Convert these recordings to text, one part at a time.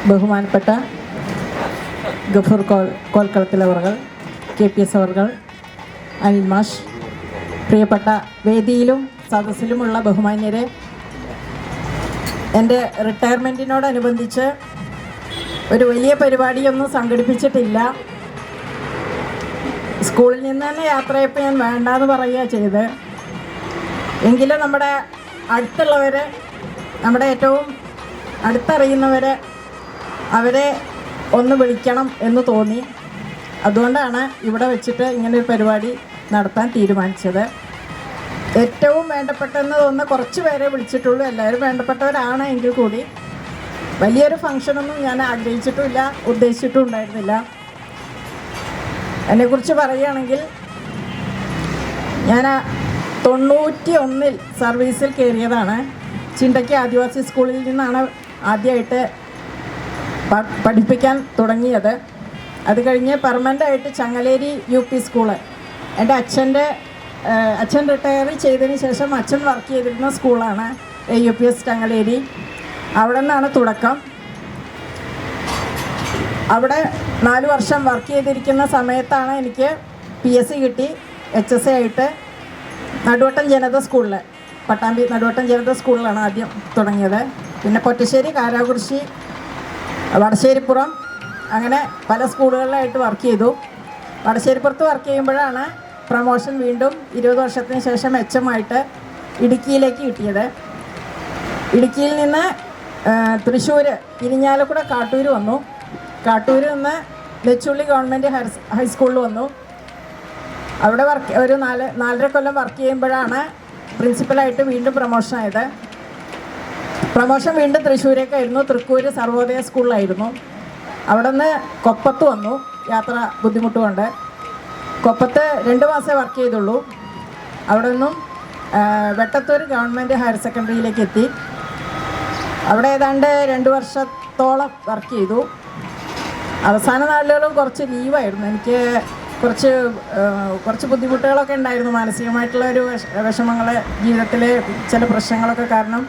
ബഹുമാനപ്പെട്ട ഗഫൂർ കോൽക്കളത്തിൽ അവർ, KPS അവർ, അനിൽ മാഷ്, പ്രിയപ്പെട്ട വേദിയിലും സദസ്സിലുമുള്ള ബഹുമാന്യരെ, എൻ്റെ റിട്ടയർമെൻറ്റിനോടനുബന്ധിച്ച് ഒരു വലിയ പരിപാടിയൊന്നും സംഘടിപ്പിച്ചിട്ടില്ല. സ്കൂളിൽ നിന്ന് തന്നെ യാത്രയപ്പോൾ ഞാൻ വേണ്ടാന്ന് പറയുക ചെയ്ത്. എങ്കിലും നമ്മുടെ അടുത്തുള്ളവരെ, നമ്മുടെ ഏറ്റവും അടുത്തറിയുന്നവരെ, അവരെ ഒന്ന് വിളിക്കണം എന്ന് തോന്നി. അതുകൊണ്ടാണ് ഇവിടെ വെച്ചിട്ട് ഇങ്ങനൊരു പരിപാടി നടത്താൻ തീരുമാനിച്ചത്. ഏറ്റവും വേണ്ടപ്പെട്ടെന്ന് തോന്നുന്ന കുറച്ച് പേരെ വിളിച്ചിട്ടുള്ളൂ. എല്ലാവരും വേണ്ടപ്പെട്ടവരാണ് എങ്കിൽ കൂടി വലിയൊരു ഫംഗ്ഷനൊന്നും ഞാൻ ആഗ്രഹിച്ചിട്ടുമില്ല, ഉദ്ദേശിച്ചിട്ടും ഉണ്ടായിരുന്നില്ല. എന്നെക്കുറിച്ച് പറയുകയാണെങ്കിൽ, ഞാൻ 91 സർവീസിൽ കയറിയതാണ്. ചിണ്ടയ്ക്ക് ആദിവാസി സ്കൂളിൽ നിന്നാണ് ആദ്യമായിട്ട് പഠിപ്പിക്കാൻ തുടങ്ങിയത്. അത് കഴിഞ്ഞ് പെർമനൻ്റായിട്ട് ചങ്ങലേരി UP സ്കൂള്, എൻ്റെ അച്ഛൻ റിട്ടയർ ചെയ്തതിന് ശേഷം അച്ഛൻ വർക്ക് ചെയ്തിരുന്ന സ്കൂളാണ് AUPS ചങ്ങലേരി. അവിടെ നിന്നാണ് തുടക്കം. അവിടെ 4 വർഷം വർക്ക് ചെയ്തിരിക്കുന്ന സമയത്താണ് എനിക്ക് PSC കിട്ടി. HSA ആയിട്ട് നടുവട്ടം ജനത സ്കൂളിൽ, പട്ടാമ്പി നടുവട്ടം ജനത സ്കൂളിലാണ് ആദ്യം തുടങ്ങിയത്. പിന്നെ പൊറ്റശ്ശേരി, കാരാകുറിശി, വടശ്ശേരിപ്പുറം, അങ്ങനെ പല സ്കൂളുകളിലായിട്ട് വർക്ക് ചെയ്തു. വടശ്ശേരിപ്പുറത്ത് വർക്ക് ചെയ്യുമ്പോഴാണ് പ്രമോഷൻ വീണ്ടും 20 വർഷത്തിന് ശേഷം HM ആയിട്ട് ഇടുക്കിയിലേക്ക് കിട്ടിയത്. ഇടുക്കിയിൽ നിന്ന് തൃശ്ശൂർ, ഇരിഞ്ഞാലക്കുട, കാട്ടൂർ വന്നു. കാട്ടൂരിൽ നിന്ന് നെച്ചുള്ളി ഗവൺമെൻറ് ഹൈസ്കൂളിൽ വന്നു. അവിടെ ഒരു 4.5 കൊല്ലം വർക്ക് ചെയ്യുമ്പോഴാണ് പ്രിൻസിപ്പലായിട്ട് വീണ്ടും പ്രമോഷനായത്. പ്രമോഷൻ വീണ്ടും തൃശ്ശൂരേക്കായിരുന്നു. തൃക്കൂർ സർവോദയ സ്കൂളിലായിരുന്നു. അവിടെ നിന്ന് കൊപ്പത്ത് വന്നു, യാത്ര ബുദ്ധിമുട്ടുകൊണ്ട്. കൊപ്പത്ത് 2 മാസമേ വർക്ക് ചെയ്തുള്ളൂ. അവിടെ നിന്നും വെട്ടത്തൂർ ഗവൺമെൻറ് ഹയർ സെക്കൻഡറിയിലേക്ക് എത്തി. അവിടെ ഏതാണ്ട് 2 വർഷത്തോളം വർക്ക് ചെയ്തു. അവസാന നാളുകളും കുറച്ച് ലീവായിരുന്നു. എനിക്ക് കുറച്ച് ബുദ്ധിമുട്ടുകളൊക്കെ ഉണ്ടായിരുന്നു. മാനസികമായിട്ടുള്ള ഒരു വിഷമങ്ങൾ, ജീവിതത്തിലെ ചില പ്രശ്നങ്ങളൊക്കെ കാരണം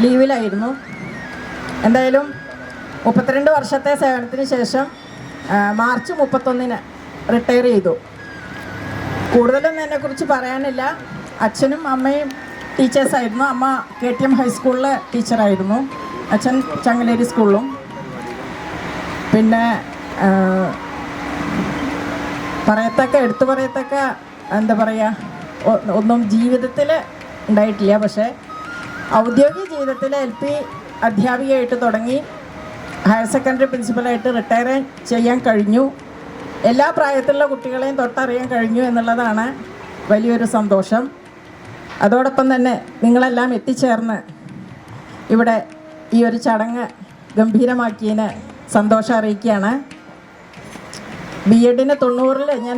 ലീവിലായിരുന്നു. എന്തായാലും 32 വർഷത്തെ സേവനത്തിന് ശേഷം മാർച്ച് 31 റിട്ടയർ ചെയ്തു. കൂടുതലൊന്നും എന്നെക്കുറിച്ച് പറയാനില്ല. അച്ഛനും അമ്മയും ടീച്ചേഴ്സായിരുന്നു. അമ്മ KTM ഹൈസ്കൂളിലെ ടീച്ചറായിരുന്നു, അച്ഛൻ ചങ്ങലേരി സ്കൂളിലും. പിന്നെ എടുത്തു പറയത്തക്ക എന്താ പറയുക, ഒന്നും ജീവിതത്തിൽ ഉണ്ടായിട്ടില്ല. പക്ഷേ ഔദ്യോഗിക ജീവിതത്തിൽ LP അധ്യാപികയായിട്ട് തുടങ്ങി, ഹയർ സെക്കൻഡറി പ്രിൻസിപ്പലായിട്ട് റിട്ടയർ ചെയ്യാൻ കഴിഞ്ഞു. എല്ലാ പ്രായത്തിലുള്ള കുട്ടികളെയും തൊട്ടറിയാൻ കഴിഞ്ഞു എന്നുള്ളതാണ് വലിയൊരു സന്തോഷം. അതോടൊപ്പം തന്നെ നിങ്ങളെല്ലാം എത്തിച്ചേർന്ന് ഇവിടെ ഈ ഒരു ചടങ്ങ് ഗംഭീരമാക്കിയതിന് സന്തോഷം അറിയിക്കുകയാണ്. B.Edന് 90-ൽ ഞാൻ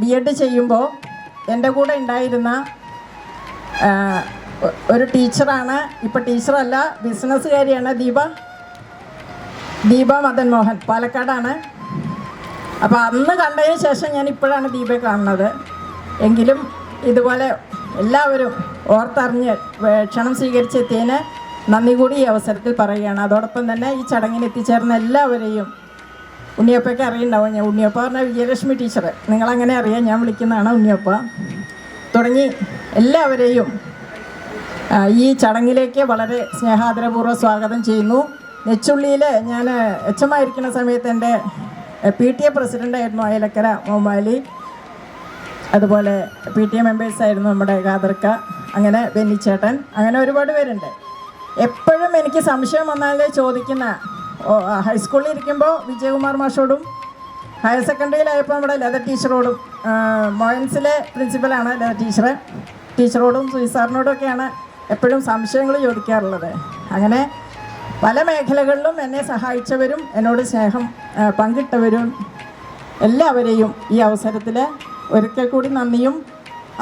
B.Ed ചെയ്യുമ്പോൾ എൻ്റെ കൂടെ ഉണ്ടായിരുന്ന ഒരു ടീച്ചറാണ്, ഇപ്പോൾ ടീച്ചറല്ല, ബിസിനസ്സുകാരിയാണ്, ദീപ മദൻ മോഹൻ, പാലക്കാടാണ്. അപ്പോൾ അന്ന് കണ്ടതിന് ശേഷം ഞാൻ ഇപ്പോഴാണ് ദീപയെ കാണുന്നത്. എങ്കിലും ഇതുപോലെ എല്ലാവരും ഓർത്തറിഞ്ഞ് ക്ഷണം സ്വീകരിച്ചെത്തിയതിന് നന്ദി കൂടി ഈ അവസരത്തിൽ പറയുകയാണ്. അതോടൊപ്പം തന്നെ ഈ ചടങ്ങിന് എത്തിച്ചേർന്ന എല്ലാവരെയും, ഉണ്ണിയപ്പയ്ക്ക് അറിയുണ്ടാവും, ഞാൻ ഉണ്ണിയപ്പ പറഞ്ഞ വിജയലക്ഷ്മി ടീച്ചർ, നിങ്ങളങ്ങനെ അറിയാം, ഞാൻ വിളിക്കുന്നതാണ് ഉണ്ണിയപ്പ, തുടങ്ങി എല്ലാവരെയും ഈ ചടങ്ങിലേക്ക് വളരെ സ്നേഹാദരപൂർവ്വം സ്വാഗതം ചെയ്യുന്നു. നെച്ചുള്ളിയിൽ ഞാൻ HM ആയിരിക്കുന്ന സമയത്ത് എൻ്റെ PTA പ്രസിഡൻ്റായിരുന്നു അയലക്കര മോമാലി. അതുപോലെ PTA മെമ്പേഴ്സായിരുന്നു നമ്മുടെ ഖാദർക്ക, അങ്ങനെ ബെന്നിച്ചേട്ടൻ, അങ്ങനെ ഒരുപാട് പേരുണ്ട്. എപ്പോഴും എനിക്ക് സംശയം വന്നാൽ ചോദിക്കുന്ന, ഹൈസ്കൂളിൽ ഇരിക്കുമ്പോൾ വിജയകുമാർ മാഷോടും, ഹയർ സെക്കൻഡറിയിലായപ്പോൾ നമ്മുടെ ലത ടീച്ചറോടും, മോയൻസിലെ പ്രിൻസിപ്പലാണ് ലത ടീച്ചറോടും സുയിസാറിനോടൊക്കെയാണ് എപ്പോഴും സംശയങ്ങൾ ചോദിക്കാറുള്ളത്. അങ്ങനെ പല മേഖലകളിലും എന്നെ സഹായിച്ചവരും എന്നോട് സ്നേഹം പങ്കിട്ടവരും എല്ലാവരെയും ഈ അവസരത്തിൽ ഒരിക്കൽ കൂടി നന്ദിയും,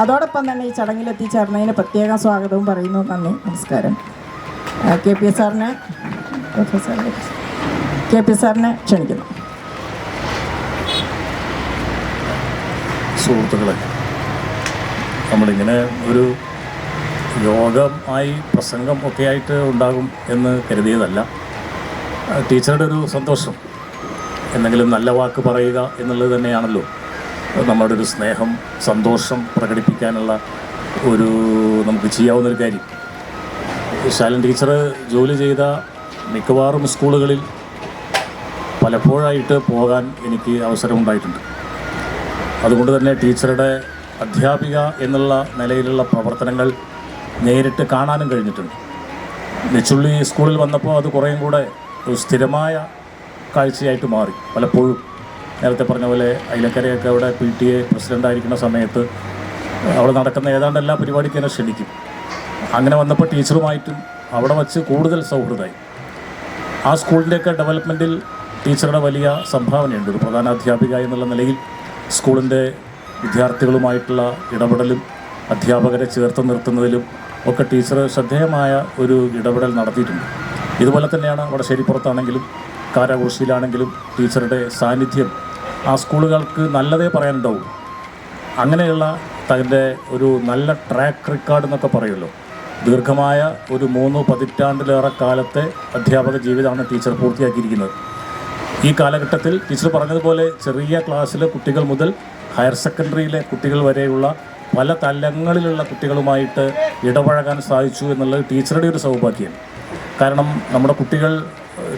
അതോടൊപ്പം തന്നെ ഈ ചടങ്ങിൽ എത്തിച്ചേർന്നതിന് പ്രത്യേകം സ്വാഗതവും പറയുന്നു. നന്ദി, നമസ്കാരം. KPS സാറിനെ ക്ഷണിക്കുന്നു. സുഹൃത്തുക്കളെ, നമ്മളിങ്ങനെ ഒരു യോഗമായി പ്രസംഗം ഒക്കെ ആയിട്ട് ഉണ്ടാകും എന്ന് കരുതിയതല്ല. ടീച്ചറുടെ ഒരു സന്തോഷം, എന്തെങ്കിലും നല്ല വാക്ക് പറയുക എന്നുള്ളത് തന്നെയാണല്ലോ നമ്മുടെ ഒരു സ്നേഹം, സന്തോഷം പ്രകടിപ്പിക്കാനുള്ള ഒരു നമുക്ക് ചെയ്യാവുന്നൊരു കാര്യം. ശാലൻ ടീച്ചർ ജോലി ചെയ്ത മിക്കവാറും സ്കൂളുകളിൽ പലപ്പോഴായിട്ട് പോകാൻ എനിക്ക് അവസരമുണ്ടായിട്ടുണ്ട്. അതുകൊണ്ട് തന്നെ ടീച്ചറുടെ അധ്യാപിക എന്നുള്ള നിലയിലുള്ള പ്രവർത്തനങ്ങൾ നേരിട്ട് കാണാനും കഴിഞ്ഞിട്ടുണ്ട്. നെച്ചുള്ളി സ്കൂളിൽ വന്നപ്പോൾ അത് കുറേയും കൂടെ ഒരു സ്ഥിരമായ കാഴ്ചയായിട്ട് മാറി. പലപ്പോഴും നേരത്തെ പറഞ്ഞ പോലെ അയിലക്കരയൊക്കെ അവിടെ PTA പ്രസിഡൻ്റായിരിക്കുന്ന സമയത്ത് അവിടെ നടക്കുന്ന ഏതാണ്ട് എല്ലാ പരിപാടിക്കും എന്നെ ക്ഷണിക്കും. അങ്ങനെ വന്നപ്പോൾ ടീച്ചറുമായിട്ടും അവിടെ വച്ച് കൂടുതൽ സൗഹൃദമായി. ആ സ്കൂളിൻ്റെയൊക്കെ ഡെവലപ്മെൻറ്റിൽ ടീച്ചറുടെ വലിയ സംഭാവനയുണ്ട്. ഒരു പ്രധാന അധ്യാപിക എന്നുള്ള നിലയിൽ സ്കൂളിൻ്റെ വിദ്യാർത്ഥികളുമായിട്ടുള്ള ഇടപെടലും അധ്യാപകരെ ചേർത്ത് നിർത്തുന്നതിലും ഒക്കെ ടീച്ചർ ശ്രദ്ധേയമായ ഒരു ഇടപെടൽ നടത്തിയിട്ടുണ്ട്. ഇതുപോലെ തന്നെയാണ് വടശ്ശേരിപ്പുറത്താണെങ്കിലും കാരാകുറിശ്ശിയിലാണെങ്കിലും ടീച്ചറുടെ സാന്നിധ്യം ആ സ്കൂളുകൾക്ക് നല്ലതേ പറയാനുണ്ടാവും. അങ്ങനെയുള്ള തൻ്റെ ഒരു നല്ല ട്രാക്ക് റെക്കോർഡ് എന്നൊക്കെ പറയുമല്ലോ, ദീർഘമായ ഒരു 3 പതിറ്റാണ്ടിലേറെ കാലത്തെ അധ്യാപക ജീവിതമാണ് ടീച്ചർ പൂർത്തിയാക്കിയിരിക്കുന്നത്. ഈ കാലഘട്ടത്തിൽ ടീച്ചർ പറഞ്ഞതുപോലെ ചെറിയ ക്ലാസ്സിലെ കുട്ടികൾ മുതൽ ഹയർ സെക്കൻഡറിയിലെ കുട്ടികൾ വരെയുള്ള പല തലങ്ങളിലുള്ള കുട്ടികളുമായിട്ട് ഇടപഴകാൻ സാധിച്ചു എന്നുള്ളത് ടീച്ചറുടെ ഒരു സൗഭാഗ്യമാണ്. കാരണം നമ്മുടെ കുട്ടികൾ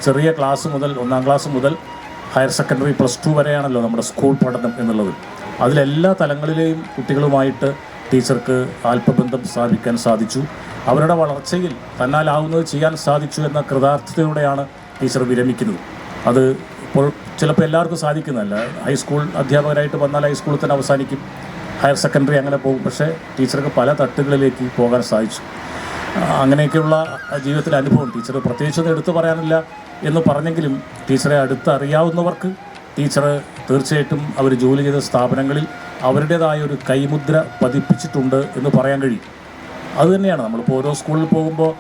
ചെറിയ ക്ലാസ് മുതൽ 1-ാം ക്ലാസ് മുതൽ ഹയർ സെക്കൻഡറി +2 വരെയാണല്ലോ നമ്മുടെ സ്കൂൾ പഠനം എന്നുള്ളത്. അതിലെല്ലാ തലങ്ങളിലെയും കുട്ടികളുമായിട്ട് ടീച്ചർക്ക് ആത്മബന്ധം സ്ഥാപിക്കാൻ സാധിച്ചു. അവരുടെ വളർച്ചയിൽ തന്നാലാവുന്നത് ചെയ്യാൻ സാധിച്ചു എന്ന കൃതാർത്ഥതയോടെയാണ് ടീച്ചർ വിരമിക്കുന്നത്. അത് ഇപ്പോൾ ചിലപ്പോൾ എല്ലാവർക്കും സാധിക്കുന്നതല്ല. ഹൈസ്കൂൾ അധ്യാപകരായിട്ട് വന്നാൽ ഹൈസ്കൂളിൽ തന്നെ അവസാനിക്കും, ഹയർ സെക്കൻഡറി അങ്ങനെ പോകും. പക്ഷേ ടീച്ചർക്ക് പല തട്ടുകളിലേക്ക് പോകാൻ സാധിച്ചു. അങ്ങനെയൊക്കെയുള്ള ജീവിതത്തിലെ അനുഭവം ടീച്ചർ പ്രത്യേകിച്ചൊന്നും എടുത്തു പറയാനില്ല എന്ന് പറഞ്ഞെങ്കിലും ടീച്ചറെ അടുത്തറിയാവുന്നവർക്ക് ടീച്ചർ തീർച്ചയായിട്ടും അവർ ജോലി ചെയ്ത സ്ഥാപനങ്ങളിൽ അവരുടേതായ ഒരു കൈമുദ്ര പതിപ്പിച്ചിട്ടുണ്ട് എന്ന് പറയാൻ കഴിയും. അതുതന്നെയാണ് നമ്മളിപ്പോൾ ഓരോ സ്കൂളിൽ പോകുമ്പോൾ